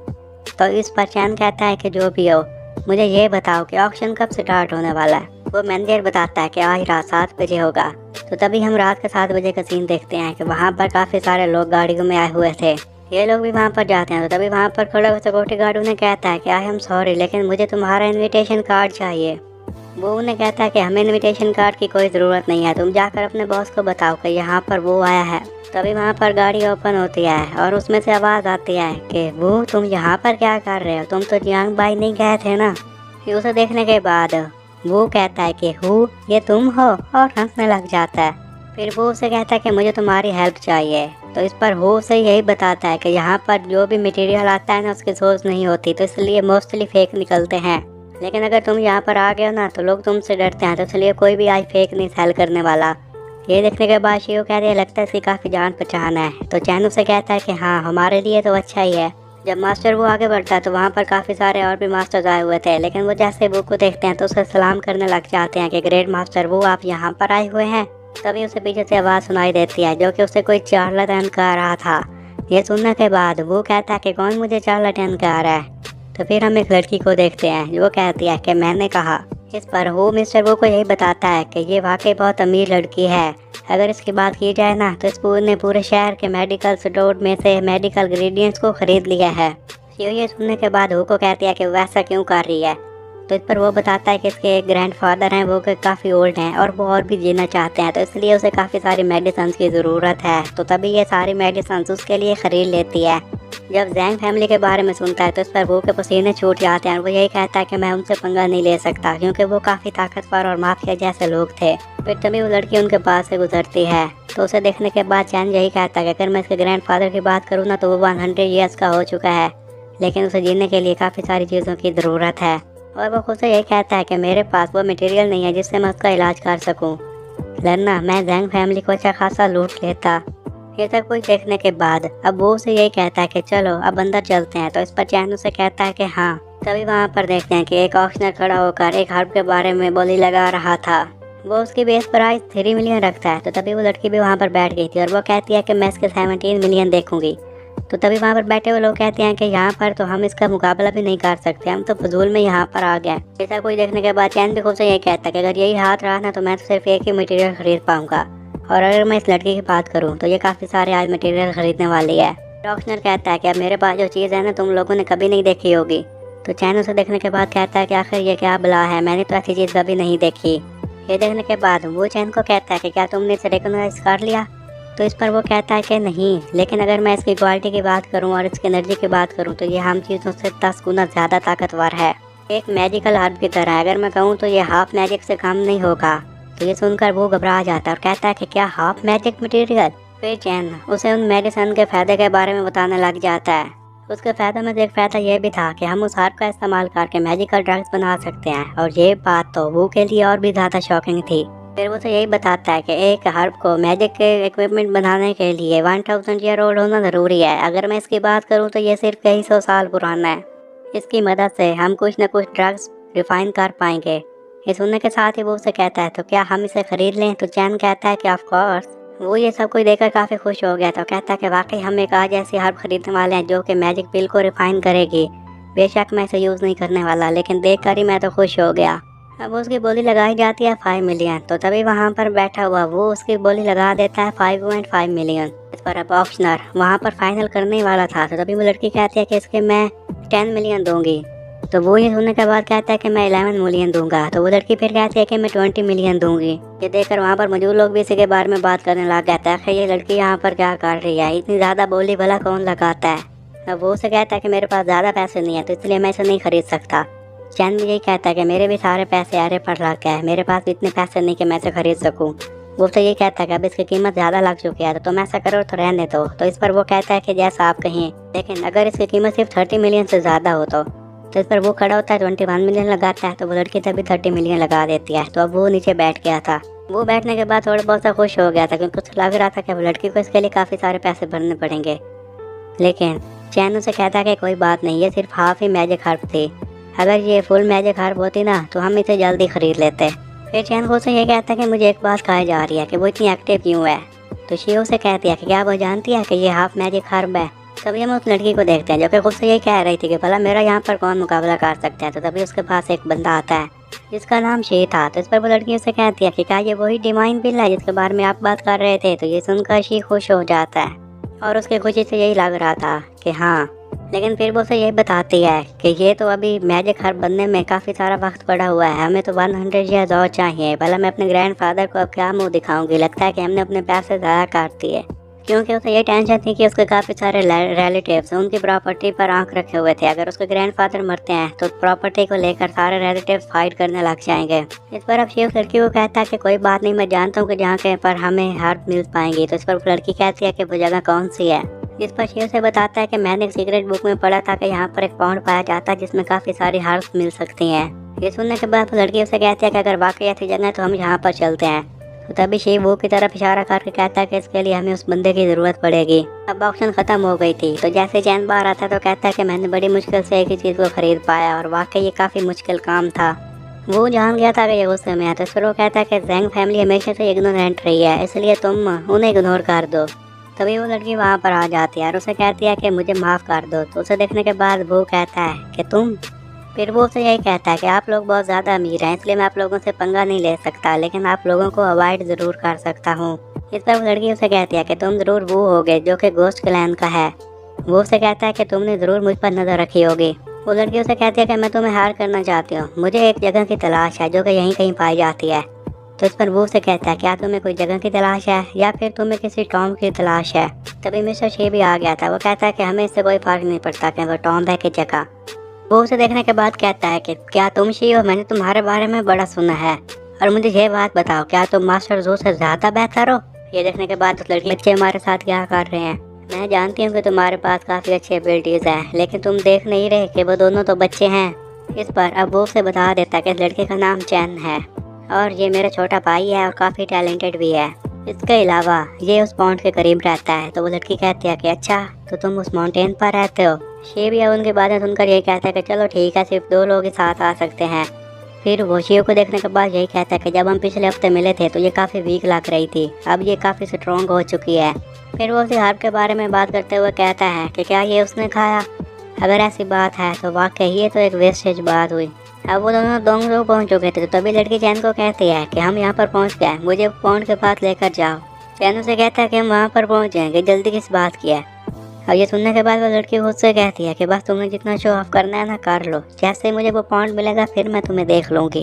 तो इस पर चैन कहता है कि जो भी हो, मुझे ये बताओ कि ऑक्शन कब स्टार्ट होने वाला है। वो मैनेजर बताता है कि आज रात 7 बजे होगा। तो तभी हम रात के 7 बजे का सीन देखते हैं कि वहाँ पर काफ़ी सारे लोग गाड़ियों में आए हुए थे। ये लोग भी वहाँ पर जाते हैं। तो तभी वहाँ पर खड़ा हुआ सिक्योरिटी गार्ड उन्हें कहता है कि आई एम सॉरी, लेकिन मुझे तुम्हारा इनविटेशन कार्ड चाहिए। वो उन्हें कहता है कि हमें इनविटेशन कार्ड की कोई ज़रूरत नहीं है, तुम जाकर अपने बॉस को बताओ कि यहाँ पर वो आया है। तभी वहाँ पर गाड़ी ओपन होती है और उसमें से आवाज़ आती है कि वो तुम यहाँ पर क्या कर रहे हो, तुम तो जियांग बाई नहीं गए थे ना। फिर उसे देखने के बाद वो कहता है कि हु, ये तुम हो, और हंसने लग जाता है। फिर वो उसे कहता है कि मुझे तुम्हारी हेल्प चाहिए। तो इस पर वो उसे यही बताता है कि यहाँ पर जो भी मटेरियल आता है ना उसकी सोच नहीं होती, तो इसलिए मोस्टली फेक निकलते हैं। लेकिन अगर तुम यहाँ पर आ गए हो ना तो लोग तुमसे डरते हैं, तो इसलिए कोई भी आज फेक नहीं सेल करने वाला। ये देखने के बाद शिव कहते हैं लगता है इसकी काफ़ी जान पहचान है। तो चैन उसे कहता है कि हाँ हमारे लिए तो अच्छा ही है। जब मास्टर वो आगे बढ़ता है तो वहाँ पर काफ़ी सारे और भी मास्टर्स आए हुए थे, लेकिन वो जैसे वो को देखते हैं तो उसे सलाम करने लग जाते हैं कि ग्रेट मास्टर वो आप यहाँ पर आए हुए हैं। तभी उसे पीछे से आवाज़ सुनाई देती है जो कि उसे कोई चार्लटन कह रहा था। ये सुनने के बाद वो कहता है कि कौन मुझे चार्लटन कह रहा है। तो फिर हम एक लड़की को देखते हैं जो कहती है कि मैंने कहा। इस पर वो मिस्टर वो को यही बताता है कि ये वाकई बहुत अमीर लड़की है। अगर इसकी बात की जाए ना तो इस ने पूरे शहर के मेडिकल स्टोर में से मेडिकल इंग्रेडिएंट्स को खरीद लिया है। ये सुनने के बाद वो को कहती है कि वैसा क्यों कर रही है। तो इस पर वो बताता है कि इसके एक ग्रैंडफादर हैं वो काफ़ी ओल्ड हैं और वो और भी जीना चाहते हैं, तो इसलिए उसे काफ़ी सारी मेडिसिन की ज़रूरत है। तो तभी ये सारी मेडिसिन उसके लिए ख़रीद लेती है। जब जैंग फैमिली के बारे में सुनता है तो इस पर वो के पसीने छूट जाते हैं और वो यही कहता है कि मैं उनसे पंगा नहीं ले सकता क्योंकि वो काफ़ी ताकतवर और माफिया जैसे लोग थे। फिर तभी वो लड़की उनके पास से गुजरती है। तो उसे देखने के बाद चैन यही कहता है कि अगर मैं इसके ग्रैंडफादर की बात करूँ ना तो वो 100 ईयर्स का हो चुका है, लेकिन उसे जीने के लिए काफ़ी सारी चीज़ों की ज़रूरत है। और वो खुद से यही कहता है कि मेरे पास वो मटेरियल नहीं है जिससे मैं उसका इलाज कर सकूं, वरना मैं जैंग फैमिली को अच्छा खासा लूट लेता। ये सब कुछ देखने के बाद अब वो उसे यही कहता है कि चलो अब अंदर चलते हैं। तो इस पर चैन उसे कहता है कि हाँ। तभी वहाँ पर देखते हैं कि एक ऑक्शनर खड़ा होकर एक हर्ब के बारे में बोली लगा रहा था। वो उसकी बेस प्राइस 3 मिलियन रखता है। तो तभी वो लड़की भी वहाँ पर बैठ गई थी और वो कहती है कि मैं इसके 17 मिलियन देखूंगी। तो तभी वहाँ पर बैठे हुए लोग कहते हैं कि यहाँ पर तो हम इसका मुकाबला भी नहीं कर सकते, हम तो फजूल में यहाँ पर आ गए। ऐसा कुछ देखने के बाद चैन भी खुद से यही कहता है कि अगर यही हाथ रहा ना तो मैं तो सिर्फ एक ही मटेरियल खरीद पाऊंगा, और अगर मैं इस लड़की की बात करूँ तो ये काफ़ी सारे आज मटेरियल खरीदने वाली है। ऑक्शनर कहता है कि अब मेरे पास जो चीज़ है ना तुम लोगों ने कभी नहीं देखी होगी। तो चैन उसे देखने के बाद कहता है कि आखिर ये क्या बला है, मैंने तो ऐसी चीज़ कभी नहीं देखी। ये देखने के बाद वो चैन को कहता है कि क्या तुमने इसे रिकॉग्नाइज कर लिया। तो इस पर वो कहता है कि नहीं, लेकिन अगर मैं इसकी क्वालिटी की बात करूं और इसकी एनर्जी की बात करूं तो ये हम चीज़ों से 10 गुना ज़्यादा ताकतवर है, एक मैजिकल हर्ब की तरह। अगर मैं कहूं तो ये हाफ मैजिक से कम नहीं होगा। तो ये सुनकर वो घबरा जाता है और कहता है कि क्या हाफ मैजिक मटेरियल। फिर चैन उसे उन मेडिसिन के फ़ायदे के बारे में बताने लग जाता है। उसके फ़ायदों में से एक फ़ायदा यह भी था कि हम उस हर्ब का इस्तेमाल करके मैजिकल ड्रग्स बना सकते हैं, और ये बात तो वो के लिए और भी ज़्यादा शॉकिंग थी। फिर वो तो यही बताता है कि एक हर्ब को मैजिक के इक्विपमेंट बनाने के लिए 1000 ईयर ओल्ड होना ज़रूरी है। अगर मैं इसकी बात करूं तो ये सिर्फ कई 100 साल पुराना है। इसकी मदद से हम कुछ न कुछ ड्रग्स रिफाइन कर पाएंगे। ये सुनने के साथ ही वो उसे कहता है तो क्या हम इसे खरीद लें। तो चैन कहता है कि ऑफ कोर्स। वो ये सब कुछ देखकर काफ़ी खुश हो गया। तो कहता है कि वाकई हम एक आज ऐसी हर्ब खरीदने वाले हैं जो कि मैजिक पिल को रिफाइन करेगी। बेशक मैं इसे यूज़ नहीं करने वाला, लेकिन देख कर ही मैं तो खुश हो गया। अब उसकी बोली लगाई जाती है 5 मिलियन। तो तभी वहाँ पर बैठा हुआ वो उसकी बोली लगा देता है 5.5 मिलियन। इस पर अब ऑक्शनर वहाँ पर फाइनल करने वाला था। तो तभी वो लड़की कहती है कि इसके मैं 10 मिलियन दूंगी। तो वो ये सुनने के बाद कहता है कि मैं 11 मिलियन दूंगा। तो वो लड़की फिर कहती है कि मैं 20 मिलियन दूंगी। ये देखकर वहाँ पर मौजूद लोग भी इसी के बारे में बात करने लग गया था कि ये लड़की यहाँ पर क्या कर रही है, इतनी ज़्यादा बोली भला कौन लगाता है। अब वो उसे कहता है कि मेरे पास ज़्यादा पैसे नहीं है तो इसलिए मैं इसे नहीं खरीद सकता। चैन भी यही कहता है कि मेरे भी सारे पैसे आरे पर लग गए, मेरे पास इतने पैसे नहीं कि मैं इसे खरीद सकूं। वो तो ये कहता है कि अब इसकी कीमत ज़्यादा लग चुकी है तो तुम ऐसा करो तो रहने दो। तो इस पर वो कहता है कि जैसा आप कहें, लेकिन अगर इसकी कीमत सिर्फ 30 मिलियन से ज़्यादा हो तो इस पर वो खड़ा होता है, 21 मिलियन लगाता है। तो वो लड़की तभी 30 मिलियन लगा देती है। तो अब वो नीचे बैठ गया था। वो बैठने के बाद थोड़ा बहुत सा खुश हो गया था क्योंकि उसे लग रहा था कि वो लड़की को इसके लिए काफ़ी सारे पैसे भरने पड़ेंगे। लेकिन चैन उसे कहता है कि कोई बात नहीं, ये सिर्फ हाफ ही मैजिक हर्ब थी, अगर ये फुल मैजिक हर्ब होती ना तो हम इसे जल्दी खरीद लेते। फिर चैन को से ये कहता है कि मुझे एक बात कही जा रही है कि वो इतनी एक्टिव क्यों है। तो शिव से कहती है कि क्या वो जानती है कि ये हाफ मैजिक हर्ब है। तभी हम उस लड़की को देखते हैं जो कि खुद से यही कह रही थी कि भला मेरा यहाँ पर कौन मुकाबला कर सकता है। तो तभी उसके पास एक बंदा आता है जिसका नाम शी था। तो इस पर वो लड़की उसे कहती है कि क्या ये वही डिवाइन पिल है जिसके बारे में आप बात कर रहे थे। तो ये सुनकर शी खुश हो जाता है और उसके खुशी से यही लग रहा था कि हाँ। लेकिन फिर वो उसे यही बताती है कि ये तो अभी मैजिक हर्ब बनने में काफ़ी सारा वक्त पड़ा हुआ है, हमें तो 100 ईयर्स और चाहिए। भला मैं अपने ग्रैंडफादर को अब क्या मुंह दिखाऊंगी, लगता है कि हमने अपने पैसे ज़ाया कर दिए। क्योंकि उसे ये टेंशन थी कि उसके काफ़ी सारे रिलेटिव्स उनकी प्रॉपर्टी पर आंख रखे हुए थे। अगर उसके ग्रैंडफादर मरते हैं तो प्रॉपर्टी को लेकर सारे रिलेटिव्स फाइट करने लग जाएंगे। इस पर अब शिव लड़की को कहता है कि कोई बात नहीं, मैं जानता हूँ कि जहाँ के पर हमें हार मिल पाएंगी। तो इस पर लड़की कहती है कि वो जगह कौन सी है। इस पर शिव से बताता है कि मैंने एक सीक्रेट बुक में पढ़ा था कि यहाँ पर एक पॉन्ड पाया जाता है जिसमें काफ़ी सारी हार्स मिल सकती हैं। ये सुनने के बाद लड़की उसे कहती है कि अगर वाकई ऐसी जगह है तो हम यहाँ पर चलते हैं। तो तभी शिव वो की तरफ इशारा करके कहता है कि इसके लिए हमें उस बंदे की ज़रूरत पड़ेगी। अब ऑप्शन ख़त्म हो गई थी, तो जैसे चैन बाहर आता है तो कहता है कि मैंने बड़ी मुश्किल से एक ही चीज़ को खरीद पाया और वाकई ये काफ़ी मुश्किल काम था। वो जान गया था कि ये गुस्से में है। तो फिर वो कहता है कि जैंग फैमिली हमेशा से इग्नोरेंट रही है, इसलिए तुम उन्हें इग्नोर कर दो। तभी वो लड़की वहाँ पर आ जाती है और उसे कहती है कि मुझे माफ़ कर दो। तो उसे देखने के बाद वो कहता है कि तुम। फिर वो उसे यही कहता है कि आप लोग बहुत ज़्यादा अमीर हैं, इसलिए मैं आप लोगों से पंगा नहीं ले सकता, लेकिन आप लोगों को अवॉइड ज़रूर कर सकता हूँ। इस पर वो लड़की उसे कहती है कि तुम ज़रूर वो होगे जो कि गोस्ट क्लैन का है। वो उसे कहता है कि तुमने ज़रूर मुझ पर नज़र रखी होगी। वो लड़की उसे कहती है कि मैं तुम्हें हार करना चाहती हूँ, मुझे एक जगह की तलाश है जो कि यहीं कहीं पाई जाती है। तो इस पर वो उसे कहता है क्या तुम्हें कोई जगह की तलाश है या फिर तुम्हें किसी टॉम की तलाश है। तभी मिस्टर शे भी आ गया था। वो कहता है कि हमें इससे कोई फ़र्क नहीं पड़ता कि वो टॉम है कि जगह। वो उसे देखने के बाद कहता है कि क्या तुम शी हो, मैंने तुम्हारे बारे में बड़ा सुना है, और मुझे ये बात बताओ क्या तुम मास्टर जो से ज़्यादा बेहतर हो। ये देखने के बाद उस लड़की बच्चे हमारे साथ क्या कर रहे हैं। मैं जानती हूँ कि तुम्हारे पास काफ़ी अच्छी एबिलिटीज़ हैं, लेकिन तुम देख नहीं रहे कि वो दोनों तो बच्चे हैं। इस पर अब वो उसे बता देता है कि इस लड़के का नाम चैन है और ये मेरा छोटा भाई है और काफ़ी टैलेंटेड भी है। इसके अलावा ये उस पॉन्ड के करीब रहता है। तो वो लड़की कहती है कि अच्छा तो तुम उस माउंटेन पर रहते हो। शिव या उनकी बातें सुनकर यही कहता है कि चलो ठीक है, सिर्फ 2 लोग ही साथ आ सकते हैं। फिर वो शिव को देखने के बाद यही कहता है कि जब हम पिछले हफ्ते मिले थे तो ये काफ़ी वीक लग रही थी, अब ये काफ़ी स्ट्रॉन्ग हो चुकी है। फिर वो उसे हार्प के बारे में बात करते हुए कहता है कि क्या ये उसने खाया। अगर ऐसी बात है तो वाकई ये तो एक वेस्टेज बात हुई। अब वो दोनों लोग पहुंच चुके थे। तो तभी लड़की चैन को कहती है कि हम यहाँ पर पहुंच गए, मुझे पॉन्ड के पास लेकर जाओ। चैन उसे कहता है कि हम वहाँ पर पहुंच जाएंगे, जल्दी किस बात की है। और ये सुनने के बाद वो लड़की खुद से कहती है कि बस तुम्हें जितना शो ऑफ करना है ना कर लो, जैसे ही मुझे वो पॉन्ड मिलेगा फिर मैं तुम्हें देख लूँगी।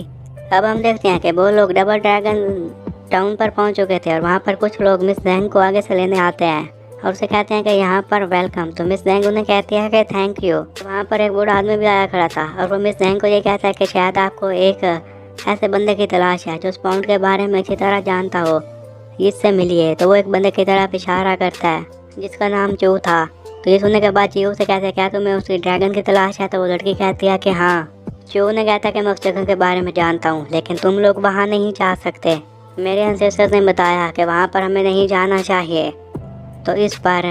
अब हम देखते हैं कि वो लोग डबल ड्रैगन टाउन पर पहुंच चुके थे और वहाँ पर कुछ लोग मिस जैंग को आगे से लेने आते हैं और उसे कहते हैं कि यहाँ पर वेलकम। तो मिस जैंग उन्हें कहती है कि थैंक यू। तो वहाँ पर एक बूढ़ा आदमी भी आया खड़ा था और वो मिस जैंग को ये कहता है कि शायद आपको एक ऐसे बंदे की तलाश है जो उस पॉन्ड के बारे में अच्छी तरह जानता हो, इससे मिलिए। तो वो एक बंदे की तरफ इशारा करता है जिसका नाम चू था। तो ये सुनने के बाद चीऊ से कहते हैं क्या तुम्हें उसकी ड्रैगन की तलाश है। तो वो लड़की कहती है कि हाँ। चीऊ ने कहता है कि मैं उस जगह के बारे में जानता हूँ, लेकिन तुम लोग वहाँ नहीं जा सकते, मेरे एंसेस्टर्स ने बताया कि वहाँ पर हमें नहीं जाना चाहिए। तो इस पर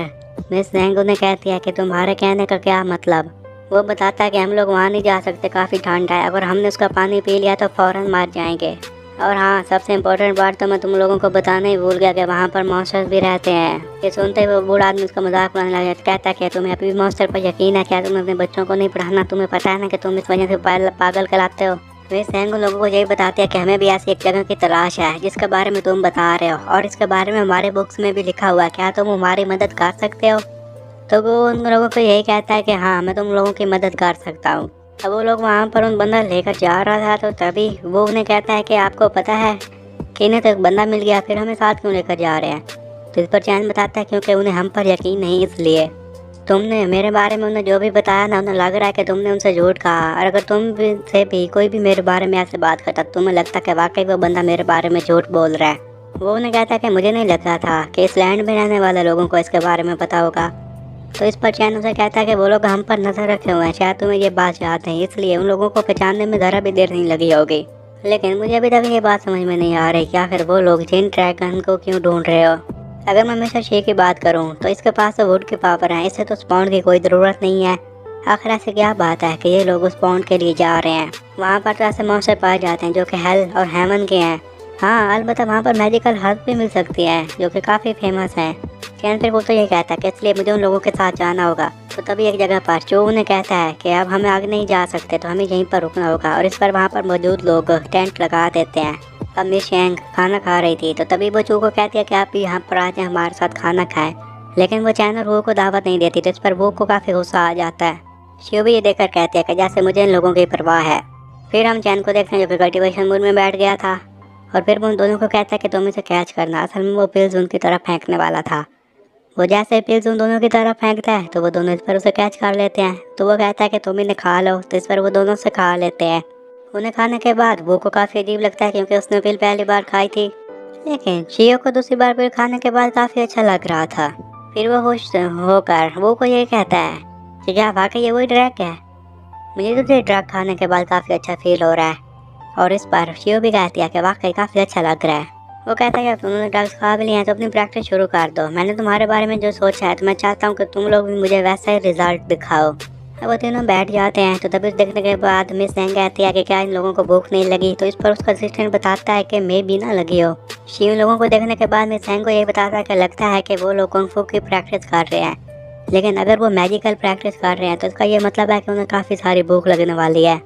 मिस जैंग उन्हें कहती है कि तुम्हारे कहने का क्या मतलब। वो बताता है कि हम लोग वहाँ नहीं जा सकते, काफ़ी ठंड है, अगर हमने उसका पानी पी लिया तो फ़ौरन मर जाएंगे। और हाँ, सबसे इम्पोर्टेंट बात तो मैं तुम लोगों को बताना ही भूल गया कि वहाँ पर मॉन्स्टर्स भी रहते हैं। ये सुनते हुए बूढ़ा आदमी उसका मजाक बनाने लग जाता, कहता है कि तुम्हें अभी भी मॉन्स्टर पर यकीन है क्या, तुम्हें अपने बच्चों को नहीं पढ़ाना, तुम्हें पता है ना कि तुम इस वजह से पागल कहलाते हो। वे सैंग लोगों को यही बताते हैं कि हमें भी ऐसी एक जगह की तलाश है जिसके बारे में तुम बता रहे हो और इसके बारे में हमारे बुक्स में भी लिखा हुआ है, क्या तुम हमारी मदद कर सकते हो। तो वो उन लोगों को यही कहता है कि हाँ मैं तुम लोगों की मदद कर सकता हूँ। अब वो लोग वहाँ पर उन बंदा लेकर जा रहा था। तो तभी वो उन्हें कहता है कि आपको पता है कि इन्हें तो एक बंदा मिल गया, फिर हमें साथ क्यों लेकर जा रहे हैं। तो इस पर चैन बताता है क्योंकि उन्हें हम पर यकीन नहीं, इसलिए तुमने मेरे बारे में उन्हें जो भी बताया ना, उन्हें लग रहा है कि तुमने उनसे झूठ कहा। और अगर तुम से भी कोई भी मेरे बारे में ऐसे बात करता, तुम्हें लगता कि वाकई वो बंदा मेरे बारे में झूठ बोल रहा है। वो उन्हें कहता है कि मुझे नहीं लगता था कि इस लैंड में रहने वाले लोगों को इसके बारे में पता होगा। तो इस पर चैन उसे कहता है कि वो लोग हम पर नजर रखे हुए हैं, शायद तुम्हें ये बात याद है, इसलिए उन लोगों को पहचानने में ज़रा भी देर नहीं लगी होगी। लेकिन मुझे अभी तक ये बात समझ में नहीं आ रही कि आखिर वो लोग जिन ड्रैगन को क्यों ढूंढ रहे हो। अगर मैं मिस्टर शे की बात करूं तो इसके पास तो वुड के पावर हैं, इससे तो स्पॉन्ड की कोई ज़रूरत नहीं है। आखिर ऐसे क्या बात है कि ये लोग उस पॉन्ड के लिए जा रहे हैं। वहाँ पर तो ऐसे मॉन्स्टर पाए जाते हैं जो कि हेल और हेवन के हैं। हाँ, अलबत्ता वहाँ पर मैजिकल हर्ब भी मिल सकती है जो कि काफ़ी फेमस है। चैन फिर वो तो ये कहता है कि इसलिए मुझे उन लोगों के साथ जाना होगा। तो तभी एक जगह पर चो उन्हें कहता है कि अब हमें आगे नहीं जा सकते, तो हमें यहीं पर रुकना होगा। और इस पर वहाँ पर मौजूद लोग टेंट लगा देते हैं। अब मिस शैंग खाना खा रही थी, तो तभी वो चू को कहती है कि आप भी यहाँ पर आ जाएं, हमारे साथ खाना खाएं। लेकिन वो चैन और वो को दावत नहीं देती। तो इस पर वो को काफ़ी गुस्सा आ जाता है। शिव भी ये देखकर कहती है कि जैसे मुझे इन लोगों की परवाह है। फिर हम चैन को देखते हैं जो कि कल्टीवेशन मूड में बैठ गया था और फिर वो उन दोनों को कहता है कि तुम इसे कैच करना। असल में वो पिल्स उनकी तरफ फेंकने वाला था। वो जैसे पिल्स उन दोनों की तरफ फेंकता है तो वो दोनों इस पर उसे कैच कर लेते हैं। तो वो कहता है कि तुम इन्हें खा लो, तो इस पर वो दोनों से खा लेते हैं। उन्हें खाने के बाद वो को काफ़ी अजीब लगता है क्योंकि उसने पिल पहली बार खाई थी, लेकिन शियो को दूसरी बार पिल खाने के बाद काफ़ी अच्छा लग रहा था। फिर वो होश होकर वो को ये कहता है कि क्या वाकई ये वही ड्रग है? मुझे तो ये ड्रग खाने के बाद काफ़ी अच्छा फील हो रहा है। और इस पर शियो भी कहती है कि वाकई काफ़ी अच्छा लग रहा है। वो कहता है कि तुमने ड्रग्स खा भी लिए हैं तो अपनी प्रैक्टिस शुरू कर दो। मैंने तुम्हारे बारे में जो सोचा है तो मैं चाहता हूँ कि तुम लोग भी मुझे वैसा ही रिजल्ट दिखाओ। अब वो तीनों बैठ जाते हैं तो तभी देखने के बाद मिस जैंग कहती है कि क्या इन लोगों को भूख नहीं लगी? तो इस पर उसका असिस्टेंट बताता है कि मे भी ना लगी हो। शी उन लोगों को देखने के बाद मिस जैंग को यही बताता है कि लगता है कि वो लोग कुंग फू की प्रैक्टिस कर रहे हैं, लेकिन अगर वो मैजिकल प्रैक्टिस कर रहे हैं तो इसका ये मतलब है कि उन्हें काफ़ी सारी भूख लगने वाली है।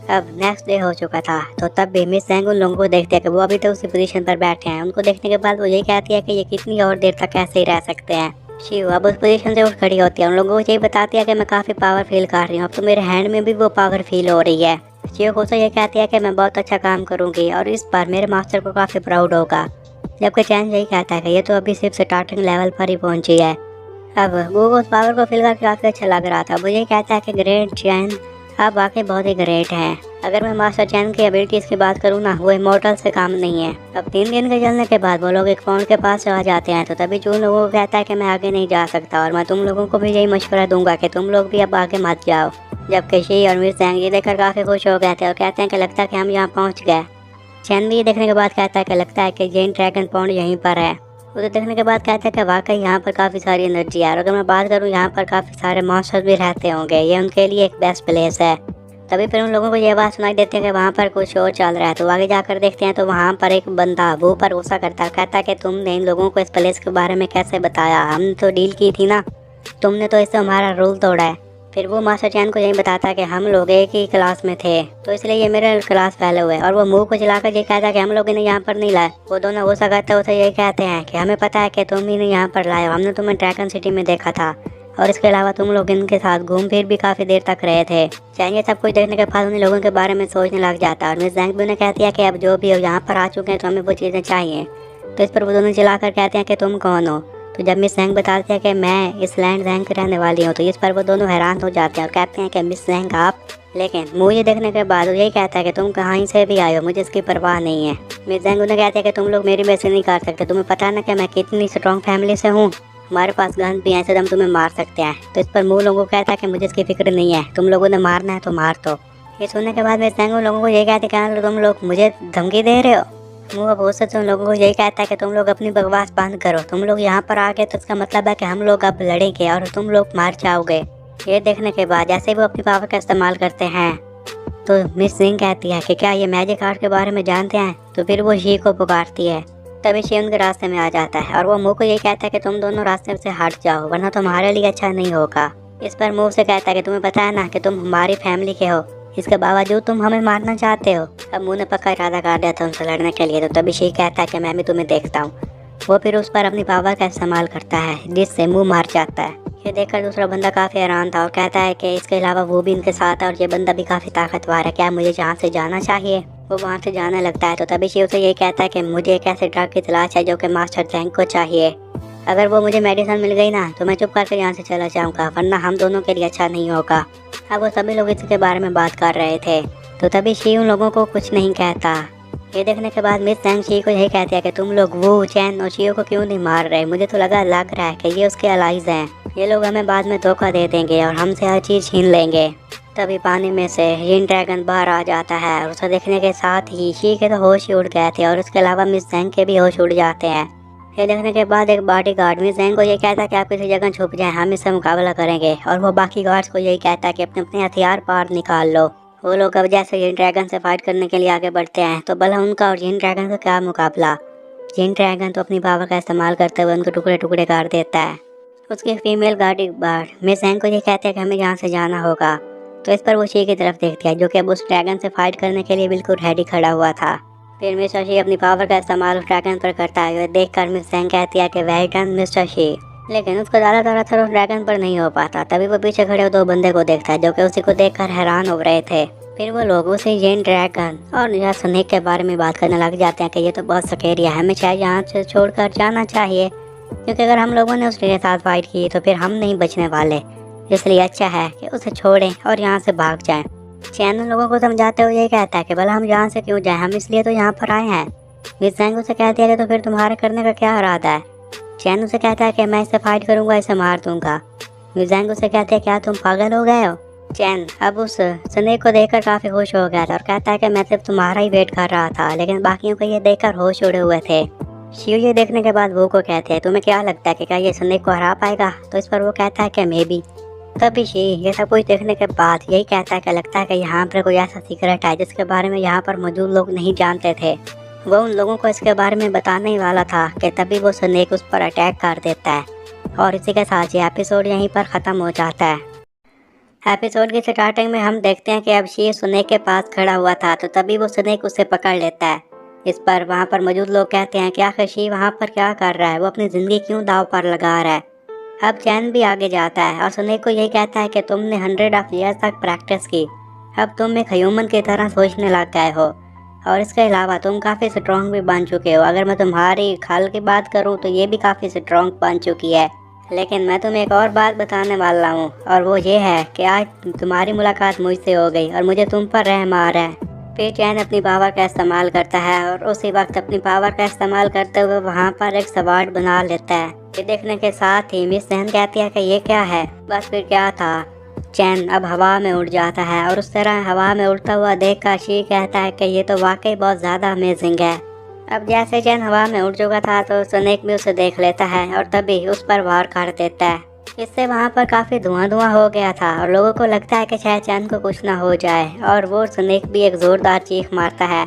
अब नेक्स्ट डे हो चुका था तो तब भी मिस जैंग उन लोगों को देखते हैं कि वो अभी तो उसी पोजीशन पर बैठे हैं। उनको देखने के बाद वो यही कहती है कि ये कितनी और देर तक ऐसे ही रह सकते हैं। शिव अब उस पोजीशन से उठ खड़ी होती है, उन लोगों को यही बताती है कि मैं काफ़ी पावर फील कर रही हूँ, अब तो मेरे हैंड में भी वो पावर फील हो रही है। शिव को ये कहती है कि मैं बहुत अच्छा काम करूँगी और इस बार मेरे मास्टर को काफ़ी प्राउड होगा, जबकि चैन यही कहता है कि ये तो अभी सिर्फ स्टार्टिंग लेवल पर ही पहुँची है। अब वो उस पावर को फील करके काफ़ी अच्छा लग रहा था। वो ये कहता है कि ग्रेट चैन आप वाकई बहुत ही ग्रेट हैं। अगर मैं मास्टर चैन की एबिलिटीज़ की बात करूँ ना, वो इमोर्टल से काम नहीं है। अब 3 दिन के चलने के बाद वो लोग एक पॉन्ड के पास आ जाते हैं तो तभी जून लोगों को कहता है कि मैं आगे नहीं जा सकता और मैं तुम लोगों को भी यही मशवरा दूंगा कि तुम लोग भी अब आगे मत जाओ। जबकि शी और मिस जैंग ये देखकर काफ़ी खुश हो गए थे और कहते हैं कि लगता है कि हम यहाँ पहुँच गए। चैन भी ये देखने के बाद कहता है कि लगता है कि जेन ड्रैगन पॉन्ड यहीं पर है। उसे देखने के बाद कहते हैं कि वाकई यहाँ पर काफ़ी सारी एनर्जी है और अगर मैं बात करूँ यहाँ पर काफ़ी सारे मॉन्स्टर्स भी रहते होंगे, ये उनके लिए एक बेस्ट प्लेस है। तभी फिर उन लोगों को ये बात सुनाई देती है कि वहाँ पर कुछ और चल रहा है। तो आगे जाकर देखते हैं तो वहाँ पर एक बंदा वो पर गुस्सा करता है, कहता है कि तुमने इन लोगों को इस प्लेस के बारे में कैसे बताया? हमने तो डील की थी ना, तुमने तो इससे हमारा रूल तोड़ा है। फिर वो मास्टर चैन को यही बताता है कि हम लोग एक ही क्लास में थे तो इसलिए ये मेरे क्लास फेलो है, और वो मुंह को चलाकर ये कहता है कि हम लोग इन्हें यहाँ पर नहीं लाए। वो दोनों गुस्सा करते उसे यही कहते हैं कि हमें पता है कि तुम इन्हें यहाँ पर लाए हो, हमने तुम्हें ड्रैगन सिटी में देखा था और इसके अलावा तुम लोग इनके साथ घूम फिर भी काफ़ी देर तक रहे थे। चैन ये सब कुछ देखने के बाद उन लोगों के बारे में सोचने लग जाता है और मिस जैंग भी उन्हें कहती है कि अब जो भी हो यहाँ पर आ चुके हैं तो हमें वो चीज़ें चाहिए। तो इस पर वो दोनों चिल्लाकर कहते हैं कि तुम कौन हो? तो जब मिस जैंग बताती है कि मैं इस लैंड जैंग की रहने वाली हूँ तो इस पर वो दोनों हैरान हो जाते हैं और कहते हैं कि मिस जैंग आप? लेकिन मुझे देखने के बाद वो यही कहता है कि तुम कहाँ से भी आए हो, मुझे इसकी परवाह नहीं है। मिस जैंग उन्हें कहते हैं कि तुम लोग मेरी बेइज्जती नहीं कर सकते, तुम्हें पता है ना कि मैं कितनी स्ट्रॉन्ग फैमिली से हूँ, हमारे पास गन भी है, हम तुम्हें मार सकते हैं। तो इस पर मुँह लोगों को कहता है कि मुझे इसकी फिक्र नहीं है, तुम लोगों ने मारना है तो मार दो। ये सुनने के बाद मिस जैंग उन लोगों को ये कहते हैं कि तुम लोग मुझे धमकी दे रहे हो? मुँह अब बहुत से उन लोगों को यही कहता है कि तुम लोग अपनी बकवास बंद करो, तुम लोग यहाँ पर आ गए तो इसका मतलब है कि हम लोग अब लड़ेंगे और तुम लोग मार जाओगे। ये देखने के बाद जैसे वो अपनी पावर का इस्तेमाल करते हैं तो मिस सिंह कहती है कि क्या ये मैजिक आर्ट के बारे में जानते हैं? तो फिर वो शी को पुकारती है। तभी शी उनके रास्ते में आ जाता है और वो मुँह को यही कहता है कि तुम दोनों रास्ते से हट जाओ वरना तुम्हारे लिए अच्छा नहीं होगा। इस पर मुँह से कहता है कि तुम्हें पता है ना कि तुम हमारी फैमिली के हो, इसके बावजूद तुम हमें मारना चाहते हो। अब मुँह ने पक्का इरादा कर दिया था उनसे लड़ने के लिए। तो तभी शी कहता है कि मैं भी तुम्हें देखता हूँ। वो फिर उस पर अपनी पावर का इस्तेमाल करता है जिससे मुँह मार जाता है। ये देखकर दूसरा बंदा काफ़ी हैरान था और कहता है कि इसके अलावा वो भी इनके साथ है और ये बंदा भी काफ़ी ताकतवर है, क्या मुझे जहाँ से जाना चाहिए? वो वहाँ से जाने लगता है। तो तभी शी उसे ये कहता है कि मुझे एक ऐसे ड्रग की तलाश है जो कि मास्टर जैंग को चाहिए। अगर वो मुझे मेडिसिन मिल गई ना तो मैं चुप करके यहाँ से चला जाऊँगा, वरना हम दोनों के लिए अच्छा नहीं होगा। अब वो सभी लोग इसके बारे में बात कर रहे थे तो तभी शी उन लोगों को कुछ नहीं कहता। ये देखने के बाद मिस जैंग शी को यही कहती है कि तुम लोग वो चैन और शियो को क्यों नहीं मार रहे? मुझे तो लग रहा है कि ये उसके अलाइज हैं, ये लोग हमें बाद में धोखा दे देंगे और हमसे हर चीज़ छीन लेंगे। तभी पानी में से जिन ड्रैगन बाहर आ जाता है और उसे देखने के साथ ही शी के तो होश ही उड़ गए थे और उसके अलावा मिस जैंग के भी होश उड़ जाते हैं। ये देखने के बाद एक बॉडीगार्ड मिस जैंग को ये कहता है कि आप किसी जगह छुप जाएं, हम इससे मुकाबला करेंगे। और वो बाकी गार्ड्स को यही कहता है कि अपने अपने हथियार बाहर निकाल लो। वो लोग अब जैसे जिन ड्रैगन से फाइट करने के लिए आगे बढ़ते हैं तो भला उनका और जिन ड्रैगन का क्या मुकाबला। जिन ड्रैगन तो अपनी पावर का इस्तेमाल करते हुए उनको टुकड़े टुकड़े कर देता है। उसकी फीमेल गार्ड मिस जैंग को ये कहते हैं कि हमें यहाँ से जाना होगा। तो इस पर वो शी की तरफ देखती है जो कि अब उस ड्रैगन से फाइट करने के लिए बिल्कुल रेडी खड़ा हुआ था। फिर मिस्टर शी अपनी पावर का इस्तेमाल उस ड्रैगन पर करता है। देखकर मिस जैंग कहती है कि वेल डन मिस्टर शी, लेकिन उसका ज़्यादा असर उस ड्रैगन पर नहीं हो पाता। तभी वो पीछे खड़े 2 बंदे को देखता है जो कि उसी को देखकर हैरान हो रहे थे। फिर वो लोग उसे जेन ड्रैगन और या स्नेक के बारे में बात करने लग जाते हैं कि ये तो बहुत स्कैरी है, हमें शायद यहाँ से छोड़कर जाना चाहिए। क्योंकि अगर हम लोगों ने उसके साथ फाइट की तो फिर हम नहीं बचने वाले, इसलिए अच्छा है कि उसे छोड़ें और यहाँ से भाग जाएं। चैन उन लोगों को समझाते हुए ये कहता है कि भला हम यहाँ से क्यों जाएं, हम इसलिए तो यहाँ पर आए हैं। मिस जैंग उसे कहती है कि तो फिर तुम्हारे करने का क्या इरादा है। चैन उसे कहता है कि मैं इससे फाइट करूंगा, इसे मार दूंगा। मिस जैंग उसे कहती है क्या तुम पागल हो गए हो। चैन अब उस स्नेक को देखकर काफी खुश हो गया था और कहता है कि मैं सिर्फ तुम्हारा ही वेट कर रहा था, लेकिन बाकियों को ये देखकर होश उड़े हुए थे। शिव ये देखने के बाद वो को कहते हैं तुम्हें क्या लगता है कि क्या ये स्नेक को हरा पाएगा, तो इस पर वो कहता है कि मे बी। तभी शी ये सब कुछ देखने के बाद यही कहता है कि लगता है कि यहाँ पर कोई ऐसा सीक्रेट है जिसके बारे में यहाँ पर मौजूद लोग नहीं जानते थे। वो उन लोगों को इसके बारे में बताने ही वाला था कि तभी वो स्नेक उस पर अटैक कर देता है और इसी के साथ ये एपिसोड यहीं पर ख़त्म हो जाता है। एपिसोड की स्टार्टिंग में हम देखते हैं कि अब शी स्नेक के पास खड़ा हुआ था, तो तभी वो स्नेक उसे पकड़ लेता है। इस पर वहाँ पर मौजूद लोग कहते हैं कि आखिर शी वहाँ पर क्या कर रहा है, वो अपनी ज़िंदगी क्यों दाव पर लगा रहा है। अब चैन भी आगे जाता है और स्नेक को यही कहता है कि तुमने 100 ईयर्स तक प्रैक्टिस की, अब तुम एक ह्यूमन की तरह सोचने लग गए हो और इसके अलावा तुम काफ़ी स्ट्रॉन्ग भी बन चुके हो। अगर मैं तुम्हारी खाल की बात करूँ तो ये भी काफ़ी स्ट्रॉन्ग बन चुकी है। लेकिन मैं तुम्हें एक और बात बताने वाला हूँ और वो ये है कि आज तुम्हारी मुलाकात मुझसे हो गई और मुझे तुम पर रहम आ रहा है। फिर चैन अपनी पावर का इस्तेमाल करता है और उसी वक्त अपनी पावर का इस्तेमाल करते हुए वहाँ पर एक सवाड़ बना लेता है। ये देखने के साथ ही मिस जैन कहती है कि ये क्या है। बस फिर क्या था, चैन अब हवा में उड़ जाता है और उस तरह हवा में उड़ता हुआ देखकर शी कहता है कि ये तो वाकई बहुत ज़्यादा अमेजिंग है। अब जैसे चैन हवा में उड़ चुका था तो स्नेक भी उसे देख लेता है और तभी उस पर वार कर देता है। इससे वहाँ पर काफ़ी धुआं हो गया था और लोगों को लगता है कि शायद चैन को कुछ ना हो जाए और वो स्नेक भी एक ज़ोरदार चीख मारता है।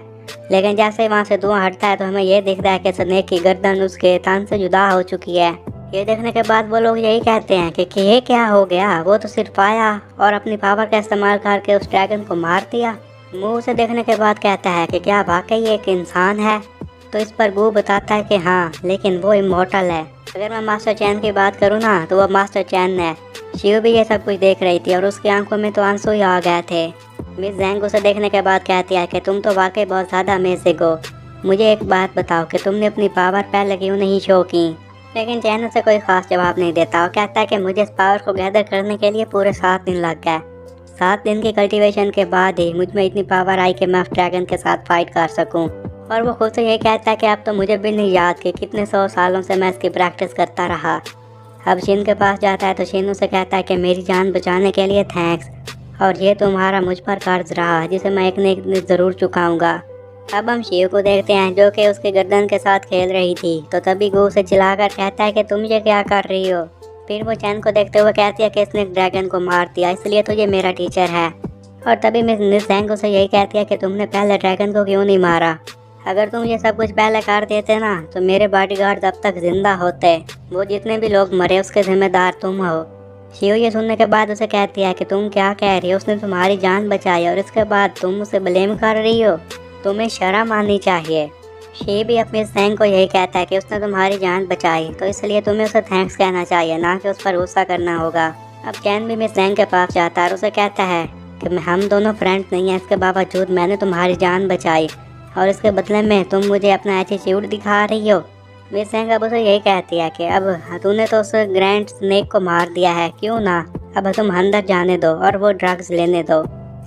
लेकिन जैसे वहाँ से धुआं हटता है तो हमें ये दिखता है कि स्नेक की गर्दन उसके तन से जुदा हो चुकी है। ये देखने के बाद वो लोग यही कहते हैं कि ये क्या हो गया, वो तो सिर्फ आया और अपनी पावर का इस्तेमाल करके उस ड्रैगन को मार दिया। मुँह से देखने के बाद कहता है कि क्या वाकई एक इंसान है। तो इस पर गू बताता है कि हाँ, लेकिन वो इमॉर्टल है। अगर मैं मास्टर चैन की बात करूँ ना तो वो मास्टर चैन है। शिव भी ये सब कुछ देख रही थी और उसकी आंखों में तो आंसू ही आ गए थे। मिस जैंग उसे देखने के बाद कहती है कि तुम तो वाकई बहुत ज़्यादा अमेजिंग हो। मुझे एक बात बताओ कि तुमने अपनी पावर पहले क्यों नहीं शो की। लेकिन चैन उसे कोई खास जवाब नहीं देता और कहता है कि मुझे इस पावर को गैदर करने के लिए पूरे 7 दिन लग गए। 7 दिन की कल्टीवेशन के बाद ही मुझ में इतनी पावर आई कि मैं उस ड्रैगन के साथ फाइट कर सकूं। और वो खुद से ये कहता है कि अब तो मुझे भी नहीं याद कि कितने 100 सालों से मैं इसकी प्रैक्टिस करता रहा। अब शिन के पास जाता है तो शिन उसे कहता है कि मेरी जान बचाने के लिए थैंक्स और ये तुम्हारा मुझ पर कर्ज रहा जिसे मैं एक न एक दिन ज़रूर चुकाऊँगा। अब हम शिव को देखते हैं जो कि उसके गर्दन के साथ खेल रही थी, तो तभी गू उसे चिल्लाकर कहता है कि तुम ये क्या कर रही हो। फिर वो चैन को देखते हुए कहती है कि इसने ड्रैगन को मार दिया, इसलिए तो ये मेरा टीचर है। और तभी मिस जैंग उसे यही कहती है कि तुमने पहले ड्रैगन को क्यों नहीं मारा। अगर तुम ये सब कुछ पहले कर देते ना तो मेरे बॉडीगार्ड अब तक जिंदा होते। वो जितने भी लोग मरे उसके जिम्मेदार तुम हो। शिव ये सुनने के बाद उसे कहती है कि तुम क्या कह रही हो, उसने तुम्हारी जान बचाई और इसके बाद तुम उसे ब्लेम कर रही हो। तुम्हें शर्म आनी चाहिए। शिव भी अपनी जैंग को यही कहता है कि उसने तुम्हारी जान बचाई तो इसलिए तुम्हें उसे थैंक्स कहना चाहिए, ना कि उस पर गुस्सा करना होगा। अब चैन भी मिस जैंग के पास जाता है और उसे कहता है कि हम दोनों फ्रेंड्स नहीं हैं, इसके बावजूद मैंने तुम्हारी जान बचाई और इसके बदले में तुम मुझे अपना एटीट्यूड दिखा रही हो। मिस जैंग अब उसे यही कहती है कि अब तूने तो उस ग्रैंड स्नेक को मार दिया है, क्यों ना अब तुम अंदर जाने दो और वो ड्रग्स लेने दो।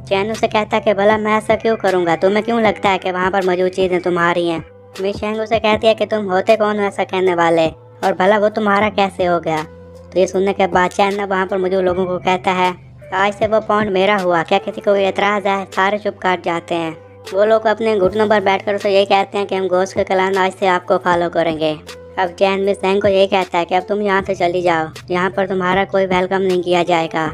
चैन उसे कहता है कि भला मैं ऐसा क्यों करूँगा, तुम्हें क्यों लगता है कि वहाँ पर मौजूद चीज़ें तुम्हारी हैं। मिस जैंग उसे कहती है कि तुम होते कौन हो ऐसा कहने वाले और भला वो तुम्हारा कैसे हो गया। तो ये सुनने के बाद चैन वहाँ पर मौजूद लोगों को कहता है आज से वो पॉइंट मेरा हुआ, क्या किसी को एतराज़ है। सारे चुप कर जाते हैं। वो लोग अपने घुटनों पर बैठकर उसे यही कहते हैं कि हम घोस्ट के कलाम आज से आपको फॉलो करेंगे। अब चैन मिस जैंग को यही कहता है कि अब तुम यहाँ से चली जाओ, यहाँ पर तुम्हारा कोई वेलकम नहीं किया जाएगा।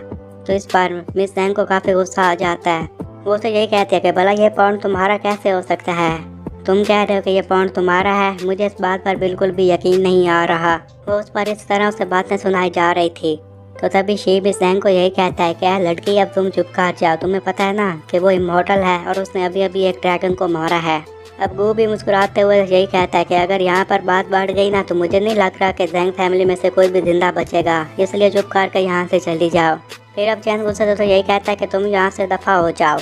तो इस पर मिस जैंग को काफ़ी गुस्सा आ जाता है। वो उसे यही कहती है कि भला ये पॉइंट तुम्हारा कैसे हो सकता है, तुम कह रहे हो कि ये पॉइंट तुम्हारा है, मुझे इस बात पर बिल्कुल भी यकीन नहीं आ रहा। वो उस पर इस तरह से बातें सुनाई जा रही थी। तो तभी शिव मिस जैंग को यही कहता है कि लड़की अब तुम चुप कर जाओ, तुम्हें पता है ना कि वो इमॉर्टल है और उसने अभी अभी एक ड्रैगन को मारा है। अब गू भी मुस्कुराते हुए यही कहता है कि अगर यहाँ पर बात बढ़ गई ना तो मुझे नहीं लग रहा कि जैंग फैमिली में से कोई भी जिंदा बचेगा, इसलिए चुप करके यहाँ से चली जाओ। फिर अब चैन गुस्से से यही कहता है कि तुम यहाँ से दफ़ा हो जाओ।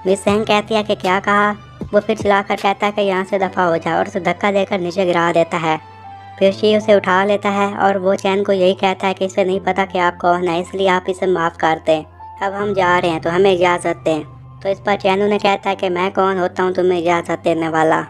मिस जैंग कहती है कि क्या कहा। वो फिर चिल्लाकर कहता है कि यहाँ से दफ़ा हो जाओ और उसे धक्का देकर नीचे गिरा देता है। फिर शी उसे उठा लेता है और वो चैन को यही कहता है कि इसे नहीं पता कि आप कौन है, इसलिए आप इसे माफ़ कर दें। अब हम जा रहे हैं तो हमें इजाज़त दें। तो इस पर चैन उन्हें कहता है कि मैं कौन होता हूँ तुम्हें इजाज़त देने वाला।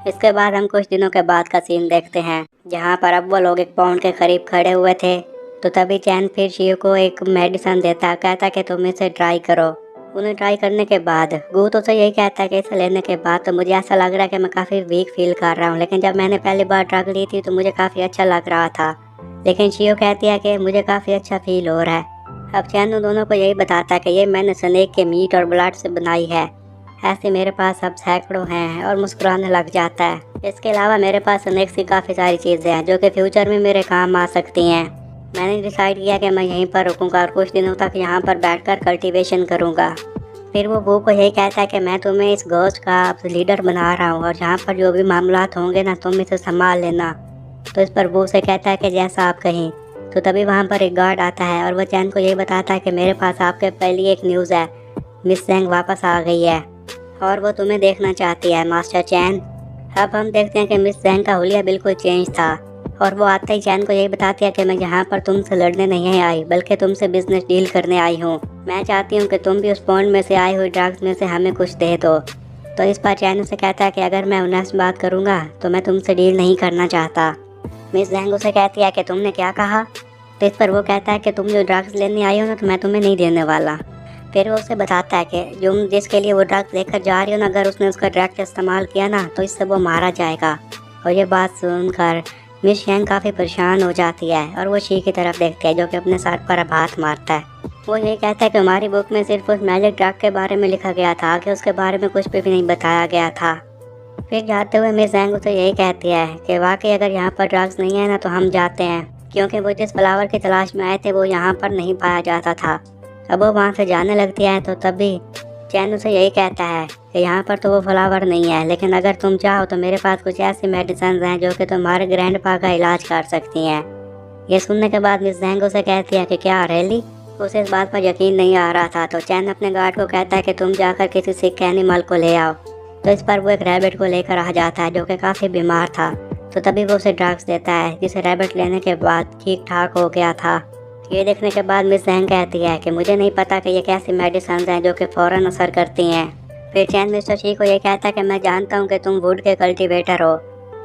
इसके बाद हम कुछ दिनों के बाद का सीन देखते हैं, जहाँ पर अब वो लोग एक पाउंड के करीब खड़े हुए थे। तो तभी चैन फिर शिव को एक मेडिसिन देता है, कहता है कि तुम इसे ट्राई करो। उन्हें ट्राई करने के बाद गू तो यही कहता है कि इसे लेने के बाद तो मुझे ऐसा लग रहा है कि मैं काफ़ी वीक फील कर रहा हूँ, लेकिन जब मैंने पहली बार ड्रग ली थी तो मुझे काफ़ी अच्छा लग रहा था। लेकिन शिव कहती है कि मुझे काफ़ी अच्छा फील हो रहा है। अब चैन उन दोनों को यही बताता है कि ये मैंने स्नेक के मीट और ब्लड से बनाई है, ऐसे मेरे पास अब सैकड़ों हैं, और मुस्कुराने लग जाता है। इसके अलावा मेरे पास स्नेक्स की काफ़ी सारी चीज़ें हैं जो कि फ्यूचर में मेरे काम आ सकती हैं। मैंने डिसाइड किया कि मैं यहीं पर रुकूंगा और कुछ दिनों तक यहाँ पर बैठकर कल्टीवेशन करूँगा। फिर वो बू को यही कहता है कि मैं तुम्हें इस घोस्ट का लीडर बना रहा हूँ, और यहाँ पर जो भी मामलात होंगे ना तुम इसे संभाल लेना। तो इस पर बू से कहता है कि जैसा आप कहें। तो तभी वहाँ पर एक गार्ड आता है और वो चैन को यही बताता है कि मेरे पास आपके पहले एक न्यूज़ है, मिस जेंग वापस आ गई है और वो तुम्हें देखना चाहती है मास्टर चैन। अब हम देखते हैं कि मिस जेंग का हुलिया बिल्कुल चेंज था, और वो आते ही चैन को यही बताती है कि मैं यहाँ पर तुमसे लड़ने नहीं आई, बल्कि तुमसे बिजनेस डील करने आई हूँ। मैं चाहती हूँ कि तुम भी उस पॉन्ड में से आई हुई ड्रग्स में से हमें कुछ दे दो। तो इस पर चैन उसे कहता है कि अगर मैं ऑनेस्ट बात करूँगा तो मैं तुमसे डील नहीं करना चाहता। मिस जेंग उसे कहती है कि तुमने क्या कहा। तो इस पर वो कहता है कि तुम जो ड्रग्स लेने आई हो ना तो मैं तुम्हें नहीं देने वाला। फिर वो उसे बताता है कि जो जिसके लिए वो ड्रग्स लेकर जा रही हो ना, अगर उसने उसका ड्रग्स इस्तेमाल किया ना तो इससे वो मारा जाएगा। और ये बात सुनकर मिस जेंग काफ़ी परेशान हो जाती है और वो शी की तरफ देखती है जो कि अपने सर पर अब हाथ मारता है। वो ये कहता है कि हमारी बुक में सिर्फ उस मैजिक ड्रग के बारे में लिखा गया था, कि उसके बारे में कुछ भी नहीं बताया गया था। फिर जाते हुए मिस जेंग उसे यही कहती है कि वाकई अगर यहाँ पर ड्रग्स नहीं है ना तो हम जाते हैं, क्योंकि वो जिस फ्लावर की तलाश में आए थे वो यहाँ पर नहीं पाया जाता था। अब वो वहाँ से जाने लगती है तो तभी चैन उसे यही कहता है कि यहाँ पर तो वो फ्लावर नहीं है, लेकिन अगर तुम चाहो तो मेरे पास कुछ ऐसी मेडिसिन हैं जो कि तुम्हारे ग्रैंडपा का इलाज कर सकती हैं। ये सुनने के बाद मिस जेंग उसे कहती है कि क्या रियली? उसे इस बात पर यकीन नहीं आ रहा था। तो चैन अपने गार्ड को कहता है कि तुम जाकर किसी सिक एनिमल को ले आओ। तो इस पर वो एक रैबिट को लेकर आ जाता है जो कि काफ़ी बीमार था। तो तभी वो उसे ड्रग्स देता है, जिसे रैबिट लेने के बाद ठीक ठाक हो गया था। ये देखने के बाद मिस जेंग कहती है कि मुझे नहीं पता कि ये कैसी मेडिसिन हैं जो कि फ़ौरन असर करती हैं। फिर चैन मिस्टर शी को ये कहता है कि मैं जानता हूँ कि तुम वुड के कल्टीवेटर हो,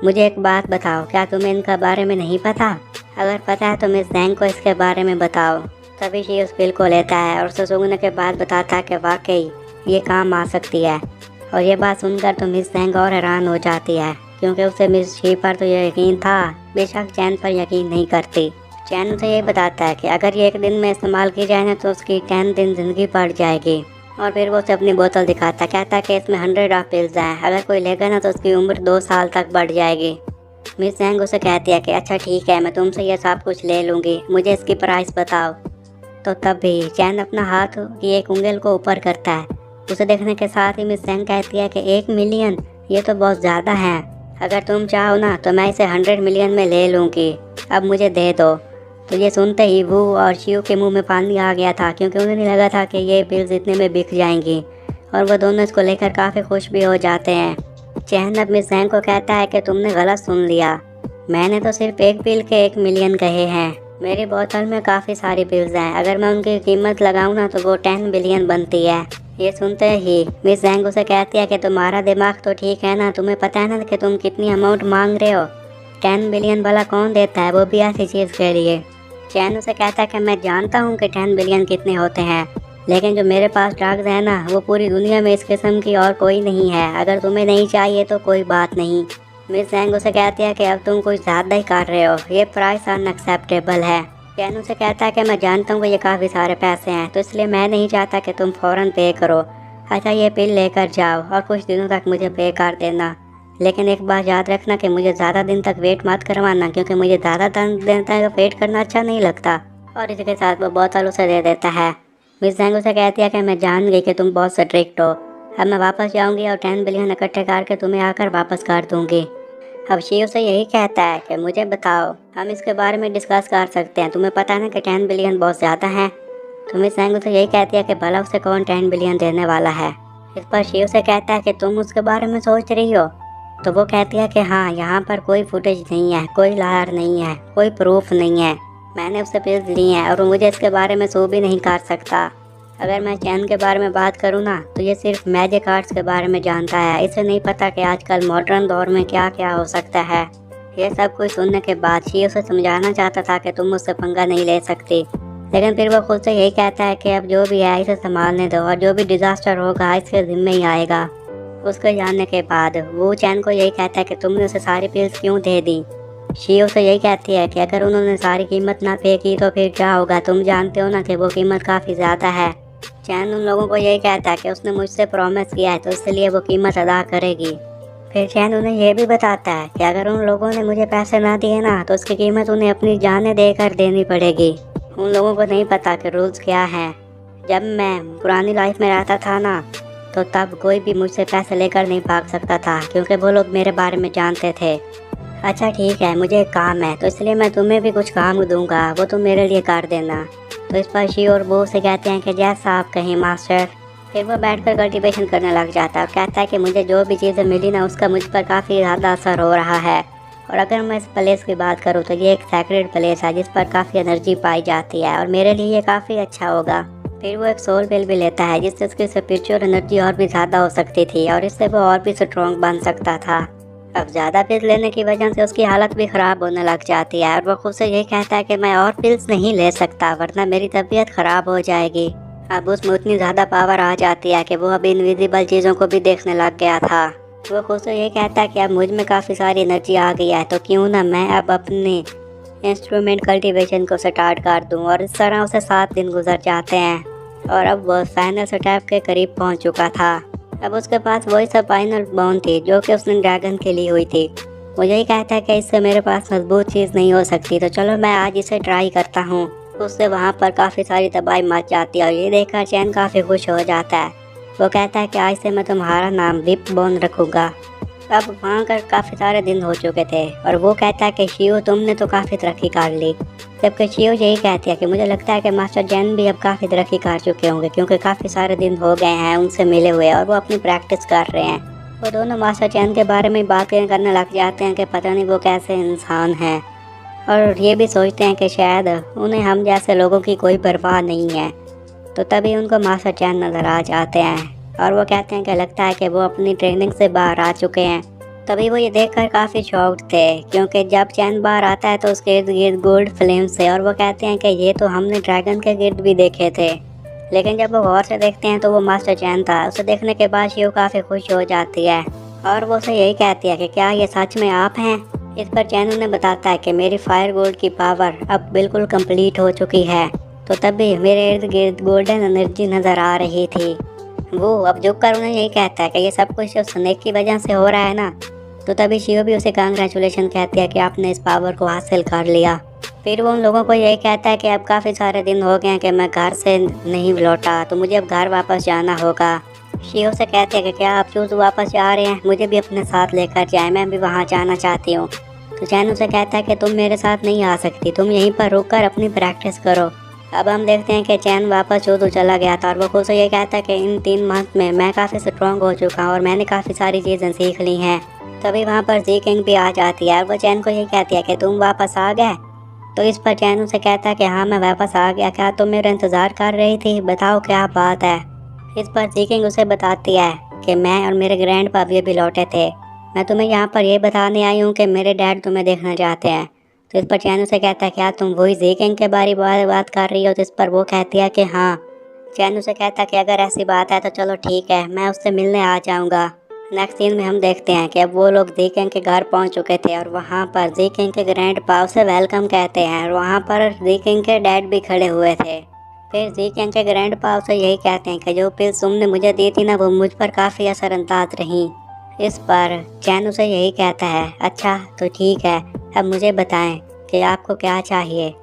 मुझे एक बात बताओ, क्या तुम्हें इनका बारे में नहीं पता? अगर पता है तो मिस जेंग को इसके बारे में बताओ। तभी शी उस पिल को लेता है और उसे सूंघने के बाद बताता है कि वाकई ये काम आ सकती है। और ये बात सुनकर तो मिस जेंग और हैरान हो जाती है, क्योंकि उसे मिस शी पर तो ये यकीन था, बेशक चैन पर यकीन नहीं करती। चैन उसे ये बताता है कि अगर ये एक दिन में इस्तेमाल की जाए ना तो उसकी 10 दिन ज़िंदगी बढ़ जाएगी। और फिर वो उसे अपनी बोतल दिखाता है, कहता है कि इसमें 100 ऑफ पिल्स हैं, अगर कोई लेगा ना तो उसकी उम्र 2 साल तक बढ़ जाएगी। मिस जेंग उसे कहती है कि अच्छा ठीक है, मैं तुमसे ये सब कुछ ले लूँगी, मुझे इसकी प्राइस बताओ। तो तभी चैन अपना हाथ की एक उंगल को ऊपर करता है। उसे देखने के साथ ही मिस जेंग कहती है कि 1 मिलियन, ये तो बहुत ज़्यादा है, अगर तुम चाहो ना तो मैं इसे 100 मिलियन में ले लूँगी, अब मुझे दे दो। तो ये सुनते ही वो और शिव के मुंह में पानी आ गया था, क्योंकि उन्हें नहीं लगा था कि ये पिल्स इतने में बिक जाएंगी, और वो दोनों इसको लेकर काफ़ी खुश भी हो जाते हैं। चैन अब मिस जेंग को कहता है कि तुमने गलत सुन लिया, मैंने तो सिर्फ एक पिल के 1 मिलियन कहे हैं, मेरी बोतल में काफ़ी सारी पिल्स हैं, अगर मैं उनकी कीमत लगाऊँ ना तो वो 10 बिलियन बनती है। ये सुनते ही मिस जेंग उसे कहती है कि तुम्हारा दिमाग तो ठीक है ना, तुम्हें पता है ना कि तुम कितनी अमाउंट मांग रहे हो, 10 बिलियन वाला कौन देता है, वो भी ऐसी चीज़ के लिए। चैन उसे कहता है कि मैं जानता हूँ कि 10 बिलियन कितने होते हैं, लेकिन जो मेरे पास ड्रग्स है ना वो पूरी दुनिया में इस किस्म की और कोई नहीं है, अगर तुम्हें नहीं चाहिए तो कोई बात नहीं। मिस जेंग उसे कहती है कि अब तुम कुछ ज़्यादा ही कर रहे हो, ये प्राइस अनएक्सेप्टेबल है। चैन उसे कहता है कि मैं जानता हूँ कि ये काफ़ी सारे पैसे हैं, तो इसलिए मैं नहीं चाहता कि तुम फ़ौरन पे करो। अच्छा ये पिल लेकर जाओ और कुछ दिनों तक मुझे पे कर देना, लेकिन एक बात याद रखना कि मुझे ज़्यादा दिन तक वेट मत करवाना, क्योंकि मुझे ज़्यादा दिन तक वेट करना अच्छा नहीं लगता। और इसके साथ वो बोतल उसे दे देता है। मिस जेंग उसे कहती है कि मैं जान गई कि तुम बहुत स्ट्रिक्ट हो, अब मैं वापस जाऊंगी और 10 बिलियन इकट्ठे करके तुम्हें आकर वापस कर दूंगी। अब शी उसे यही कहता है कि मुझे बताओ, हम इसके बारे में डिस्कस कर सकते हैं, तुम्हें पता है ना कि 10 बिलियन बहुत ज़्यादा है। तो मिस जेंग उसे यही कहती है कि भला उसे कौन 10 बिलियन देने वाला है। इस पर शी उसे कहता है कि तुम उसके बारे में सोच रही हो, तो वो कहती है कि हाँ, यहाँ पर कोई फुटेज नहीं है, कोई लायर नहीं है, कोई प्रूफ नहीं है, मैंने उससे पिल्स ली हैं और वो मुझे इसके बारे में सो भी नहीं कर सकता। अगर मैं चैन के बारे में बात करूँ ना, तो ये सिर्फ मैजिक आर्ट्स के बारे में जानता है, इसे नहीं पता कि आजकल मॉडर्न दौर में क्या क्या हो सकता है। ये सब कुछ सुनने के बाद शी उसे समझाना चाहता था कि तुम मुझसे पंगा नहीं ले सकती, लेकिन फिर वो खुद से यही कहता है कि अब जो भी है इसे संभालने दो और जो भी डिजास्टर होगा इसके जिम्मे ही आएगा। उसको जानने के बाद वो चैन को यही कहता है कि तुमने उसे सारी पिल्स क्यों दे दी। शी उसे यही कहती है कि अगर उन्होंने सारी कीमत ना पे की तो फिर क्या होगा, तुम जानते हो ना कि वो कीमत काफ़ी ज़्यादा है। चैन उन लोगों को यही कहता है कि उसने मुझसे प्रॉमिस किया है तो इसलिए वो कीमत अदा करेगी। फिर चैन उन्हें यह भी बताता है कि अगर उन लोगों ने मुझे पैसे ना दिए ना तो उसकी कीमत उन्हें अपनी जानें देकर देनी पड़ेगी। उन लोगों को नहीं पता कि रूल्स क्या हैं। जब मैं पुरानी लाइफ में रहता था ना, तो तब कोई भी मुझसे पैसे लेकर नहीं भाग सकता था क्योंकि वो लोग मेरे बारे में जानते थे। अच्छा ठीक है, मुझे एक काम है तो इसलिए मैं तुम्हें भी कुछ काम दूंगा, वो तुम मेरे लिए कर देना। तो इस पर शी और वो से कहते हैं कि जैसा आप कहें मास्टर। फिर वो बैठकर कल्टीवेशन करने लग जाता है और कहता है कि मुझे जो भी चीज़ें मिली ना उसका मुझ पर काफ़ी ज़्यादा असर हो रहा है। और अगर मैं इस प्लेस की बात करूँ तो ये एक सैक्रेड प्लेस है जिस पर काफ़ी एनर्जी पाई जाती है और मेरे लिए ये काफ़ी अच्छा होगा। फिर वो एक सोल पिल भी लेता है जिससे उसकी स्पिरिचुअल एनर्जी और भी ज़्यादा हो सकती थी और इससे वो और भी स्ट्रॉन्ग बन सकता था। अब ज़्यादा पिल्स लेने की वजह से उसकी हालत भी ख़राब होने लग जाती है और वो खुद से यही कहता है कि मैं और पिल्स नहीं ले सकता वरना मेरी तबीयत ख़राब हो जाएगी। अब उसमें उतनी ज़्यादा पावर आ जाती है कि वो अब इनविजिबल चीज़ों को भी देखने लग गया था। वो खुद से यही कहता है कि अब मुझ में काफ़ी सारी एनर्जी आ गई है तो क्यों ना मैं अब अपने इंस्ट्रूमेंट कल्टीवेशन को स्टार्ट कर दूं। और इस तरह उसे 7 दिन गुजर जाते हैं और अब वो फाइनल स्टेप के करीब पहुंच चुका था। अब उसके पास वही सब फाइनल बोन थी जो कि उसने ड्रैगन के लिए हुई थी। वो यही कहता है कि इससे मेरे पास मजबूत चीज़ नहीं हो सकती तो चलो मैं आज इसे ट्राई करता हूँ। उससे वहाँ पर काफ़ी सारी तबाही मच जाती है और ये देखकर चैन काफ़ी खुश हो जाता है। वो कहता है कि आज से मैं तुम्हारा नाम विप बोन रखूँगा। अब वहाँ कर काफ़ी सारे दिन हो चुके थे और वो कहता है कि शिव तुमने तो काफ़ी तरक्की कर ली, जबकि शिव यही कहती है कि मुझे लगता है कि मास्टर जैन भी अब काफ़ी तरक्की कर चुके होंगे क्योंकि काफ़ी सारे दिन हो गए हैं उनसे मिले हुए और वो अपनी प्रैक्टिस कर रहे हैं। वो दोनों मास्टर जैन के बारे में बातें करने लग जाते हैं कि पता नहीं वो कैसे इंसान हैं और ये भी सोचते हैं कि शायद उन्हें हम जैसे लोगों की कोई परवाह नहीं है। तो तभी उनको मास्टर चैन नज़र आ जाते हैं और वो कहते हैं कि लगता है कि वो अपनी ट्रेनिंग से बाहर आ चुके हैं। तभी वो ये देखकर काफ़ी शॉक्ड थे क्योंकि जब चैन बाहर आता है तो उसके इर्द गिर्द गोल्ड फ्लेम्स है और वो कहते हैं कि ये तो हमने ड्रैगन के गिर्द भी देखे थे। लेकिन जब वो गौर से देखते हैं तो वो मास्टर चैन था। उसे देखने के बाद शिव काफ़ी खुश हो जाती है और वो उसे यही कहती है कि क्या ये सच में आप हैं। इस पर चैन उन्हें बताता है कि मेरी फायर गोल्ड की पावर अब बिल्कुल कंप्लीट हो चुकी है। तो तभी मेरे इर्द गिर्द गोल्डन एनर्जी नज़र आ रही थी। वो अब झुककर उन्हें यही कहता है कि ये सब कुछ उस स्नेक की वजह से हो रहा है ना। तो तभी शिव भी उसे कांग्रेचुलेशन कहती है कि आपने इस पावर को हासिल कर लिया। फिर वो उन लोगों को यही कहता है कि अब काफ़ी सारे दिन हो गए हैं कि मैं घर से नहीं लौटा तो मुझे अब घर वापस जाना होगा। शिव से कहते हैं कि क्या आप चूज़ वापस जा रहे हैं, मुझे भी अपने साथ लेकर जाए, मैं भी वहाँ जाना चाहती हूँ। तो चैन उसे कहता है कि तुम मेरे साथ नहीं आ सकती, तुम यहीं पर रुक कर अपनी प्रैक्टिस करो। अब हम देखते हैं कि चैन वापस चूज़ू चला गया था और वो खुद से ये कहता है कि इन 3 मंथ में मैं काफ़ी स्ट्रॉन्ग हो चुका हूँ और मैंने काफ़ी सारी चीज़ें सीख ली हैं। तभी वहाँ पर जी किंग भी आ जाती है और वो चैन को ये कहती है कि तुम वापस आ गए। तो इस पर चैन उसे कहता है कि हाँ मैं वापस आ गया, क्या तुम मेरा इंतज़ार कर रही थी, बताओ क्या बात है। इस पर जी किंग उसे बताती है कि मैं और मेरे ग्रैंड पापा भी लौटे थे, मैं तुम्हें यहाँ पर ये बताने आई हूँ कि मेरे डैड तुम्हें देखना चाहते हैं। तो इस पर चैन उसे कहता है क्या तुम वही जी किंग के बारे में बात कर रही हो। तो इस पर वो कहती है कि हाँ। चैन उसे कहता है कि अगर ऐसी बात है तो चलो ठीक है, मैं उससे मिलने आ जाऊँगा। नेक्स्ट सीन में हम देखते हैं कि अब वो लोग जी किंग के घर पहुंच चुके थे और वहां पर जी किंग के ग्रैंड पा उसे वेलकम कहते हैं और वहां पर जी किंग के डैड भी खड़े हुए थे। फिर जी किंग के ग्रैंड पा उसे यही कहते हैं कि जो पिल्स तुमने मुझे दी थी ना वो मुझ पर काफ़ी असरअंदाज रहीं। इस पर चैन उसे यही कहता है अच्छा तो ठीक है, अब मुझे बताएं कि आपको क्या चाहिए।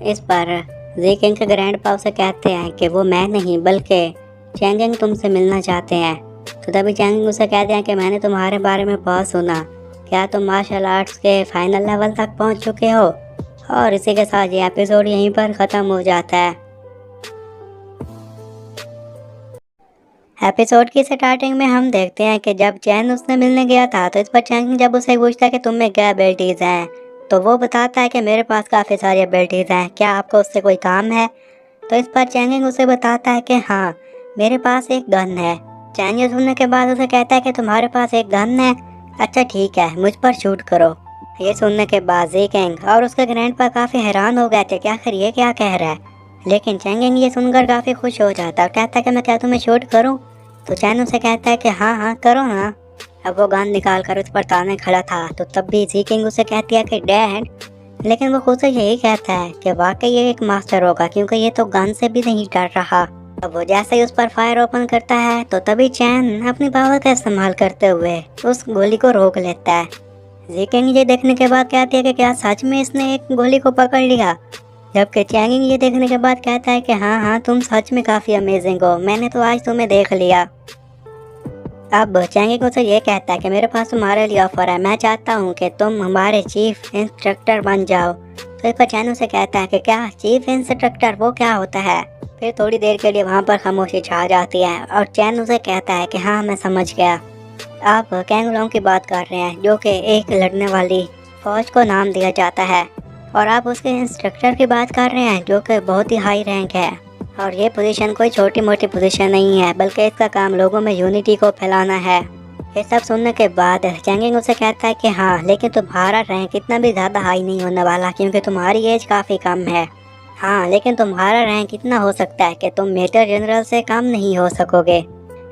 इस पर जी किंग के ग्रैंड पा उसे कहते हैं कि वो मैं नहीं बल्कि चैंगिंग तुमसे मिलना चाहते हैं। तो तभी चैंगिंग उसे कहते हैं कि मैंने तुम्हारे बारे में बहुत सुना, क्या तुम मार्शल आर्ट्स के फाइनल लेवल तक पहुंच चुके हो। और इसी के साथ ये एपिसोड यहीं पर ख़त्म हो जाता है। एपिसोड की स्टार्टिंग में हम देखते हैं कि जब चैन उससे मिलने गया था तो इस पर चैंगिंग जब उसे पूछता है कि तुम में क्या एबिलिटीज हैं, तो वो बताता है कि मेरे पास काफ़ी सारी एबिलिटीज हैं, क्या आपको उससे कोई काम है। तो इस पर चैंगिंग उसे बताता है कि हाँ, मेरे पास एक गन है। चैन ये सुनने के बाद उसे कहता है कि तुम्हारे पास एक गन है, अच्छा ठीक है, मुझ पर शूट करो। ये सुनने के बाद ज़ेकिंग और उसके ग्रैंडपा काफ़ी हैरान हो गए थे कि आखिर ये क्या कह रहा है। लेकिन चैंगिंग ये सुनकर काफ़ी खुश हो जाता है और कहता है कि मैं क्या तुम्हें शूट करूं। तो चैन उसे कहता है कि हाँ हाँ करो ना। अब वो गन निकाल कर उस पर ताने खड़ा था, तो तब भी ज़ेकिंग उसे कहती है कि डैड, लेकिन वो खुद से यही कहता है कि वाकई ये एक मास्टर होगा क्योंकि ये तो गन से भी नहीं डर रहा। अब वो जैसे ही उस पर फायर ओपन करता है तो तभी चैन अपनी पावर का इस्तेमाल करते हुए उस गोली को रोक लेता है। ज़ेकिंग ये देखने के बाद कहती है कि क्या सच में इसने एक गोली को पकड़ लिया, जबकि चैंगिंग ये देखने के बाद कहता है कि हाँ हाँ तुम सच में काफ़ी अमेजिंग हो, मैंने तो आज तुम्हें देख लिया। अब चैंगिंग उसे ये कहता है कि मेरे पास तुम्हारे लिए ऑफर है, मैं चाहता हूँ कि तुम हमारे चीफ इंस्ट्रक्टर बन जाओ। तो इस पर चैन उसे कहता है कि क्या चीफ इंस्ट्रक्टर, वो क्या होता है। फिर थोड़ी देर के लिए वहाँ पर खामोशी छा जाती है और चैन उसे कहता है कि हाँ मैं समझ गया। आप कैंग लोंग की बात कर रहे हैं जो कि एक लड़ने वाली फौज को नाम दिया जाता है, और आप उसके इंस्ट्रक्टर की बात कर रहे हैं जो कि बहुत ही हाई रैंक है, और ये पोजीशन कोई छोटी मोटी पोजीशन नहीं है बल्कि इसका काम लोगों में यूनिटी को फैलाना है। ये सब सुनने के बाद चैंगिंग उसे कहता है कि हाँ, लेकिन तुम्हारा रैंक इतना भी ज़्यादा हाई नहीं होने वाला क्योंकि तुम्हारी एज काफ़ी कम है। हाँ, लेकिन तुम्हारा रैंक इतना हो सकता है कि तुम मेजर जनरल से कम नहीं हो सकोगे।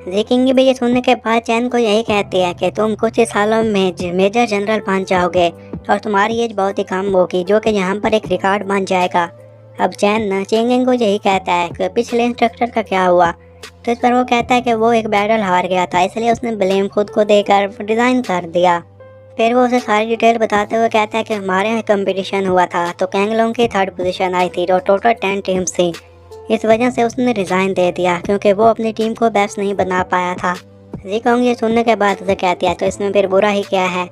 ज़ेकिंग भी ये सुनने के बाद चैन को यही कहती है कि तुम कुछ ही सालों में मेजर जनरल बन जाओगे और तुम्हारी एज बहुत ही कम होगी, जो कि यहाँ पर एक रिकॉर्ड बन जाएगा। अब चैन चेंगिंग को यही कहता है कि पिछले इंस्ट्रक्टर का क्या हुआ। तो इस पर वो कहता है कि वो एक बैटल हार गया था, इसलिए उसने ब्लेम खुद को देकर डिज़ाइन कर दिया। फिर वो उसे सारी डिटेल बताते हुए कहता है कि हमारे यहाँ कंपटीशन हुआ था तो कैंगलोंग की 3rd पोजीशन आई थी और टोटल 10 टीम्स थी। इस वजह से उसने रिज़ाइन दे दिया क्योंकि वो अपनी टीम को बेस्ट नहीं बना पाया था। ज़ेकिंग ये सुनने के बाद उसे कहती है तो इसमें फिर बुरा ही क्या है।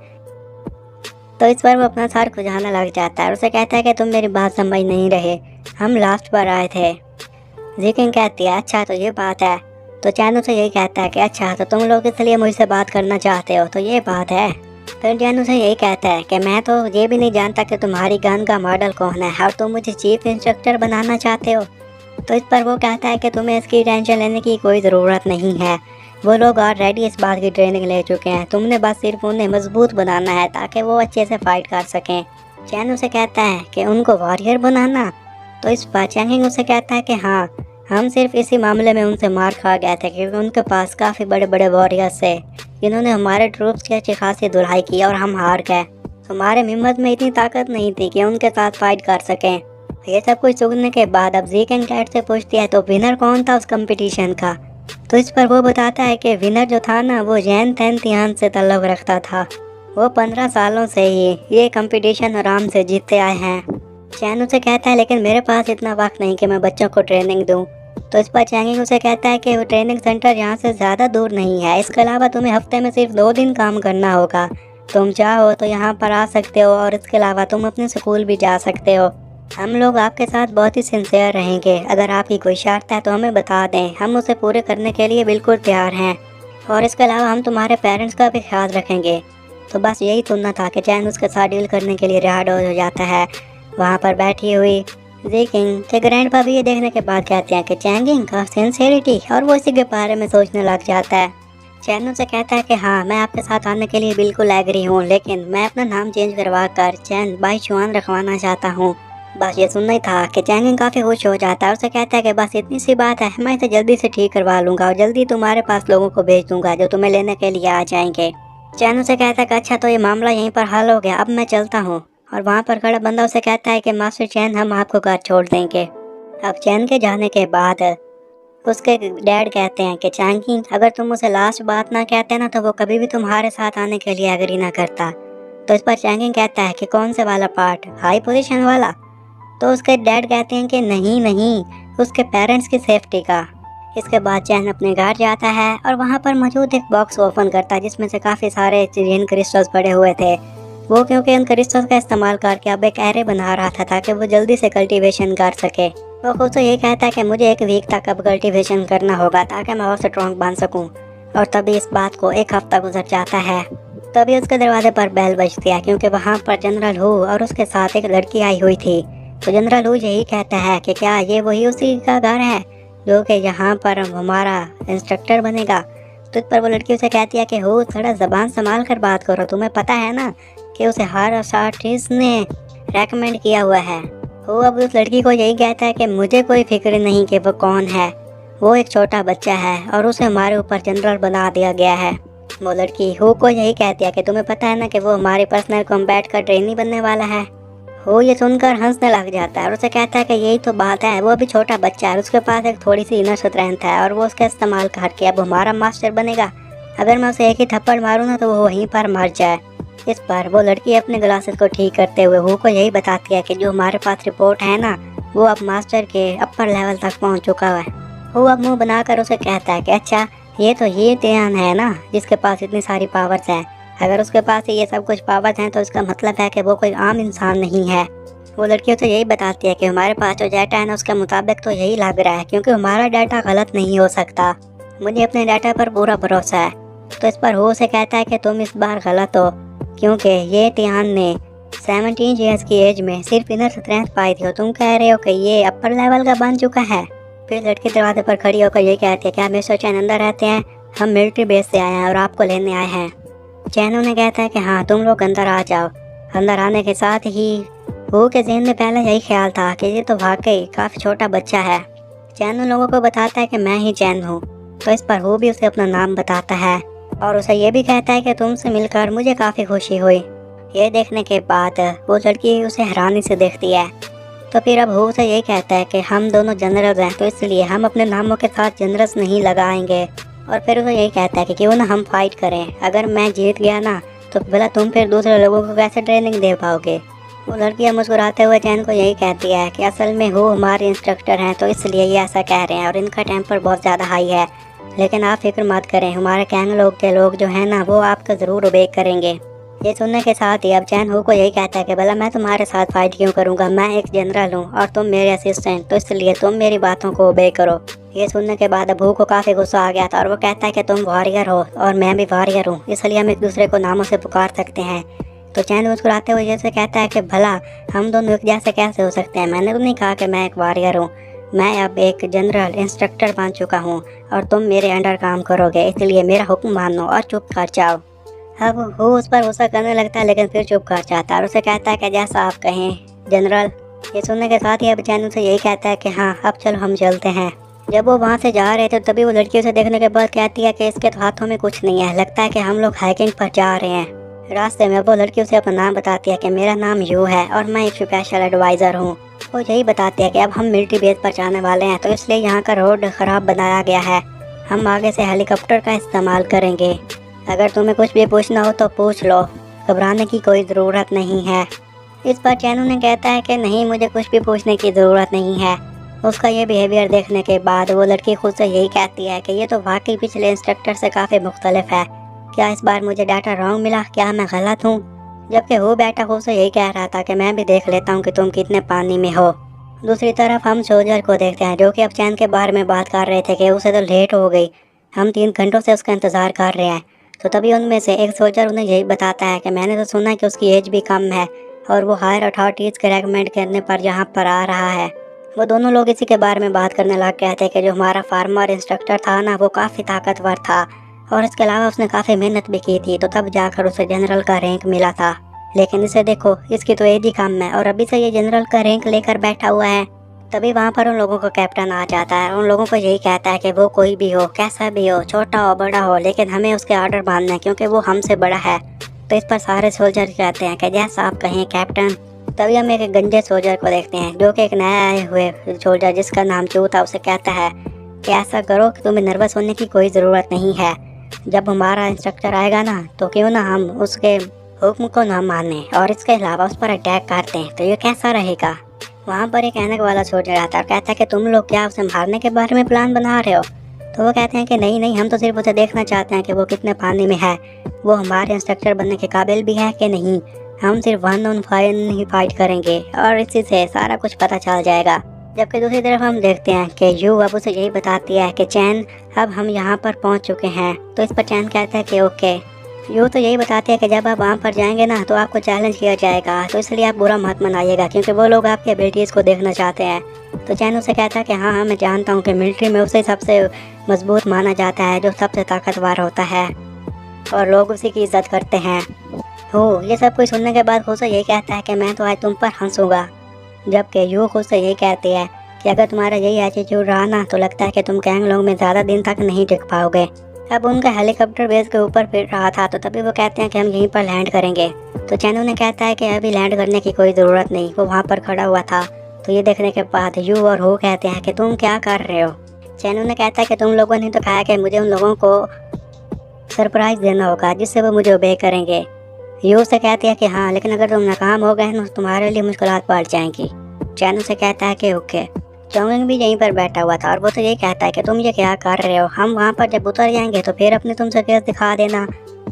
तो इस पर वो अपना सर खुजाने लग जाता है और उसे कहता है कि तुम मेरी बात समझ नहीं रहे, हम लास्ट पर आए थे। ज़ेकिंग कहती है अच्छा तो ये बात है। तो चैन उसे यही कहता है कि अच्छा तो तुम लोग इसलिए मुझसे बात करना चाहते हो, तो ये बात है। फिर चैन उसे यही कहता है कि मैं तो ये भी नहीं जानता कि तुम्हारी गन का मॉडल कौन है और तुम मुझे चीफ इंस्ट्रक्टर बनाना चाहते हो। तो इस पर वो कहता है कि तुम्हें इसकी टेंशन लेने की कोई ज़रूरत नहीं है, वो लोग ऑलरेडी इस बात की ट्रेनिंग ले चुके हैं, तुमने बस सिर्फ उन्हें मजबूत बनाना है ताकि वो अच्छे से फाइट कर सकें। चैन उसे कहता है कि उनको वॉरियर बनाना। तो इस पर चैंगिंग उसे कहता है कि हाँ, हम सिर्फ इसी मामले में उनसे मार खा गए थे क्योंकि उनके पास काफ़ी बड़े बड़े वॉरियर्स थे जिन्होंने हमारे ट्रूप्स की अच्छी खासी धुलाई की और हम हार गए। हमारे हिम्मत में इतनी ताकत नहीं थी कि उनके साथ फाइट कर सकें। ये सब कुछ सुनने के बाद अब ज़ेकिंग कैट से पूछती है तो विनर कौन था उस कंपटीशन का। तो इस पर वो बताता है कि विनर जो था ना वो जैन तेनतियान से ताल्लुक़ रखता था। वो 15 सालों से ही ये कंपटीशन आराम से जीतते आए हैं। चैन उसे कहता है लेकिन मेरे पास इतना वक्त नहीं कि मैं बच्चों को ट्रेनिंग दूं। तो इस पर चैंगिंग उसे कहता है कि वो ट्रेनिंग सेंटर यहाँ से ज़्यादा दूर नहीं है, इसके अलावा तुम्हें हफ्ते में सिर्फ 2 दिन काम करना होगा। तुम चाहो तो यहाँ पर आ सकते हो और इसके अलावा तुम अपने स्कूल भी जा सकते हो। हम लोग आपके साथ बहुत ही सिंसियर रहेंगे, अगर आपकी कोई शर्त है तो हमें बता दें, हम उसे पूरे करने के लिए बिल्कुल तैयार हैं। और इसके अलावा हम तुम्हारे पेरेंट्स का भी ख्याल रखेंगे। तो बस यही सुनना था कि चैन उसके साथ डील करने के लिए रेडी हो जाता है। वहाँ पर बैठी हुई ज़ेकिंग के ग्रैंडपा भी ये देखने के बाद कहते हैं कि चैंगिंग का सिंसियरिटी, और वो इसी के बारे में सोचने लग जाता है। चैन उसे कहता है कि हाँ, मैं आपके साथ आने के लिए बिल्कुल एग्री हूँ, लेकिन मैं अपना नाम चेंज करवा कर चैन बाई चुआन रखवाना चाहता हूँ। बस ये सुनना ही था कि चैंगिंग काफ़ी खुश हो जाता है। उसे कहता है कि बस इतनी सी बात है, मैं इसे जल्दी से ठीक करवा लूँगा और जल्दी तुम्हारे पास लोगों को भेज दूँगा जो तुम्हें लेने के लिए आ जाएंगे। चैन उसे कहता है कि अच्छा तो ये मामला यहीं पर हल हो गया, अब मैं चलता हूँ। और वहाँ पर खड़ा बंदा उसे कहता है कि मास्टर चैन, हम आपको घर छोड़ देंगे। अब चैन के जाने के बाद उसके डैड कहते हैं कि चैंगिंग, अगर तुम उसे लास्ट बात ना कहते ना तो वो कभी भी तुम्हारे साथ आने के लिए एग्री ना करता। तो इस पर चैंगिंग कहता है कि कौन से वाला पार्ट, हाई पोजीशन वाला। तो उसके डैड कहते हैं कि नहीं नहीं, उसके पेरेंट्स की सेफ्टी का। इसके बाद चैन अपने घर जाता है और वहाँ पर मौजूद एक बॉक्स ओपन करता है जिसमें से काफ़ी सारे जिन क्रिस्टल्स पड़े हुए थे। वो क्योंकि उन क्रिस्टल्स का इस्तेमाल करके अब एक एरे बना रहा था ताकि वो जल्दी से कल्टीवेशन कर सके। वो खुद से यही कहता है कि मुझे एक वीक तक अब कल्टीवेशन करना होगा ताकि मैं और स्ट्रॉन्ग बन सकूं। और तभी इस बात को एक हफ्ता गुजर जाता है। तभी उसके दरवाजे पर बेल बजती है क्योंकि वहाँ पर जनरल हू और उसके साथ एक लड़की आई हुई थी। तो जनरल हू यही कहता है कि क्या ये वही उसी का घर है जो कि यहाँ पर हमारा इंस्ट्रक्टर बनेगा। तो इस पर वो लड़की उसे कहती है कि हू थोड़ा ज़बान संभाल कर बात करो, तुम्हें पता है ना कि उसे हर आर्टिस्ट ने रेकमेंड किया हुआ है। वो अब उस लड़की को यही कहता है कि मुझे कोई फिक्र नहीं कि वो कौन है, वो एक छोटा बच्चा है और उसे हमारे ऊपर जनरल बना दिया गया है। वो लड़की हू को यही कहती है कि तुम्हें पता है ना कि वो हमारे पर्सनल कॉम्बैट का ट्रेनी बनने वाला है। वो ये सुनकर हंसने लग जाता है और उसे कहता है कि यही तो बात है, वो अभी छोटा बच्चा है, उसके पास एक थोड़ी सी इनर स्ट्रेंथ है और वो उसका इस्तेमाल करके अब हमारा मास्टर बनेगा। अगर मैं उसे एक ही थप्पड़ मारूँ ना तो वो वहीं पर मर जाए। इस पर वो लड़की अपने ग्लासेस को ठीक करते हुए हू को यही बताती है कि जो हमारे पास रिपोर्ट है ना वो अब मास्टर के अपर लेवल तक पहुंच चुका है। हू अब मुंह बनाकर उसे कहता है कि अच्छा ये तो ये ध्यान है ना जिसके पास इतनी सारी पावर्स हैं। अगर उसके पास ये सब कुछ पावर्स हैं तो इसका मतलब है कि वो कोई आम इंसान नहीं है। वो लड़की उसे यही बताती है कि हमारे पास जो डाटा है ना उसके मुताबिक तो यही लग रहा है क्योंकि हमारा डाटा गलत नहीं हो सकता, मुझे अपने डाटा पर पूरा भरोसा है। तो इस पर हू उसे कहता है कि तुम इस बार गलत हो क्योंकि ये तिहान ने 17 ईयर्स की एज में सिर्फ इनर स्ट्रेंथ पाई थी और तुम कह रहे हो कि ये अपर लेवल का बन चुका है। फिर लड़की दरवाजे पर खड़ी होकर ये कहती है क्या मिस्टर चैन अंदर रहते हैं, हम मिलिट्री बेस से आए हैं और आपको लेने आए हैं। चैन उन्हें कहता है कि हाँ तुम लोग अंदर आ जाओ। अंदर आने के साथ ही हू के ज़हन में पहले यही ख्याल था कि ये तो वाकई काफ़ी छोटा बच्चा है। चैन उन लोगों को बताता है कि मैं ही चैन हूँ। तो इस पर हू भी उसे अपना नाम बताता है और उसे ये भी कहता है कि तुमसे मिलकर मुझे काफ़ी खुशी हुई। ये देखने के बाद वो लड़की उसे हैरानी से देखती है। तो फिर अब हू से यही कहता है कि हम दोनों जनरल्स हैं तो इसलिए हम अपने नामों के साथ जनरल्स नहीं लगाएंगे। और फिर उसे यही कहता है कि क्यों ना हम फाइट करें, अगर मैं जीत गया ना तो भला तुम फिर दूसरे लोगों को कैसे ट्रेनिंग दे पाओगे। वो लड़कियाँ मुस्कुराते हुए चैन को यही कहती है कि असल में हू हमारे इंस्ट्रक्टर हैं तो इसलिए ये ऐसा कह रहे हैं और इनका टेम्पर बहुत ज़्यादा हाई है, लेकिन आप फिक्र मत करें, हमारे गैंग लोग के लोग जो हैं ना वो आपका ज़रूर ओबे करेंगे। ये सुनने के साथ ही अब चैन हू को यही कहता है कि भला मैं तुम्हारे साथ फाइट क्यों करूँगा, मैं एक जनरल हूँ और तुम मेरे असिस्टेंट, तो इसलिए तुम मेरी बातों को ओबे करो। ये सुनने के बाद अब हू को काफ़ी गुस्सा आ गया था और वो कहता है कि तुम वॉरियर हो और मैं भी वॉरियर हूँ, इसलिए हम एक दूसरे को नामों से पुकार सकते हैं। तो चैन मुस्कुराते हुए जैसे कहता है कि भला हम दोनों एक जैसे कैसे हो सकते हैं, मैंने तो नहीं कहा कि मैं एक वॉरियर हूँ, मैं अब एक जनरल इंस्ट्रक्टर बन चुका हूँ और तुम मेरे अंडर काम करोगे, इसलिए मेरा हुक्म मानो और चुप कर जाओ। अब वो उस पर गुस्सा करने लगता है लेकिन फिर चुप कर जाता है और उसे कहता है कि जैसा आप कहें जनरल। ये सुनने के साथ ही अब चैन उसे यही कहता है कि हाँ अब चलो हम चलते हैं। जब वो वहाँ से जा रहे थे तभी वो लड़की उसे देखने के बाद कहती है कि इसके तो हाथों में कुछ नहीं है, लगता है कि हम लोग हाइकिंग पर जा रहे हैं। रास्ते में वो लड़की उसे अपना नाम बताती है कि मेरा नाम यू है और मैं एक स्पेशल एडवाइज़र हूँ। वो यही बताती है कि अब हम मिलिट्री बेस पर जाने वाले हैं तो इसलिए यहाँ का रोड ख़राब बनाया गया है, हम आगे से हेलीकॉप्टर का इस्तेमाल करेंगे, अगर तुम्हें कुछ भी पूछना हो तो पूछ लो, घबराने की कोई ज़रूरत नहीं है। इस पर चैनू ने कहता है कि नहीं मुझे कुछ भी पूछने की ज़रूरत नहीं है। उसका ये बिहेवियर देखने के बाद वो लड़की खुद से यही कहती है कि ये तो वाकई पिछले इंस्ट्रक्टर से काफ़ी मुख्तलिफ है, क्या इस बार मुझे डाटा रॉन्ग मिला, क्या मैं गलत हूँ। जबकि वो बैठा खुद से यही कह रहा था कि मैं भी देख लेता हूँ कि तुम कितने पानी में हो। दूसरी तरफ हम सोल्जर को देखते हैं जो कि अब चैन के बारे में बात कर रहे थे कि उसे तो लेट हो गई, हम 3 घंटों से उसका इंतज़ार कर रहे हैं। तो तभी उनमें से एक सोल्जर उन्हें यही बताता है कि मैंने तो सुना है कि उसकी एज भी कम है और वो हायर अथॉरिटीज़ के रेकमेंड करने पर यहाँ पर आ रहा है। वो दोनों लोग इसी के बारे में बात करने लग गए थे कि जो हमारा फार्मर इंस्ट्रक्टर था ना वो काफ़ी ताकतवर था और इसके अलावा उसने काफ़ी मेहनत भी की थी, तो तब जाकर उसे जनरल का रैंक मिला था। लेकिन इसे देखो, इसकी तो एज ही कम है और अभी से ये जनरल का रैंक लेकर बैठा हुआ है। तभी वहाँ पर उन लोगों का कैप्टन आ जाता है और उन लोगों को यही कहता है कि वो कोई भी हो, कैसा भी हो, छोटा हो बड़ा हो, लेकिन हमें उसके ऑर्डर मानना है क्योंकि वो हमसे बड़ा है। तो इस पर सारे सोल्जर कहते हैं कि जैसा आप कहें कैप्टन। तभी हम एक गंजे सोल्जर को देखते हैं जो कि एक नया आए हुए सोल्जर जिसका नाम चू था उसे कहता है कि ऐसा करो कि तुम्हें नर्वस होने की कोई ज़रूरत नहीं है, जब हमारा इंस्ट्रक्टर आएगा ना तो क्यों ना हम उसके हुक्म को ना माने और इसके अलावा उस पर अटैक करते हैं, तो ये कैसा रहेगा। वहाँ पर एक ऐनक वाला सोल्जर आता है और कहता है कि तुम लोग क्या उसे मारने के बारे में प्लान बना रहे हो। तो वो कहते हैं कि नहीं नहीं, हम तो सिर्फ उसे देखना चाहते हैं कि वो कितने पानी में है, वो हमारे इंस्ट्रक्टर बनने के काबिल भी है कि नहीं, हम सिर्फ 1 on 5 ही फाइट करेंगे और इसी से सारा कुछ पता चल जाएगा। जबकि दूसरी तरफ हम देखते हैं कि यू अब उसे यही बताती है कि चैन अब हम यहाँ पर पहुँच चुके हैं। तो इस पर चैन कहता है कि ओके। यू तो यही बताती है कि जब आप वहाँ पर जाएंगे ना तो आपको चैलेंज किया जाएगा, तो इसलिए आप बुरा मत मनाइएगा क्योंकि वो लोग आपकी एबिलिटीज़ को देखना चाहते हैं। तो चैन उसे कहता है कि हाँ मैं जानता हूँ कि मिलिट्री में उसे सबसे मजबूत माना जाता है जो सबसे ताकतवर होता है और लोग उसी की इज्जत करते हैं। हो ये सब कुछ सुनने के बाद खुद से यही कहता है कि मैं तो आज तुम पर हंसूंगा। जबकि यू खुद से यही कहती है कि अगर तुम्हारा यही एटीट्यूड रहा ना तो लगता है कि तुम गैंगलॉन्ग में ज़्यादा दिन तक नहीं टिक पाओगे। अब उनका हेलीकॉप्टर बेस के ऊपर फिर रहा था तो तभी वो कहते हैं कि हम यहीं पर लैंड करेंगे। तो चैनू ने कहता है कि अभी लैंड करने की कोई ज़रूरत नहीं, वो वहाँ पर खड़ा हुआ था। तो ये देखने के बाद यू और हो कहते हैं कि तुम क्या कर रहे हो। चैनू ने कहता है कि तुम लोगों ने तो कहा कि मुझे उन लोगों को सरप्राइज़ देना होगा जिससे वो मुझे ओबे करेंगे। यू से कहती है कि हाँ लेकिन अगर तुम नाकाम हो गए तो तुम्हारे लिए मुश्किलात बढ़ जाएंगी। चैनू से कहता है कि ओके। चोंगिंग भी यहीं पर बैठा हुआ था और वो तो यही कहता है कि तुम ये क्या कर रहे हो, हम वहाँ पर जब उतर जाएंगे तो फिर अपने तुम सर्कस दिखा देना।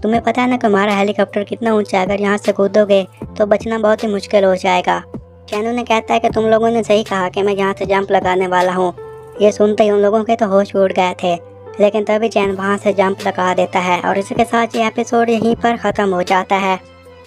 तुम्हें पता है ना कि हमारा हेलीकॉप्टर कितना ऊंचा है, अगर यहाँ से कूदोगे तो बचना बहुत ही मुश्किल हो जाएगा। चैनू ने कहता है कि तुम लोगों ने सही कहा कि मैं यहाँ से जंप लगाने वाला हूँ। ये सुनते ही उन लोगों के तो होश उड़ गए थे, लेकिन तभी चैन वहाँ से जंप लगा देता है और इसके साथ ये एपिसोड यहीं पर ख़त्म हो जाता है।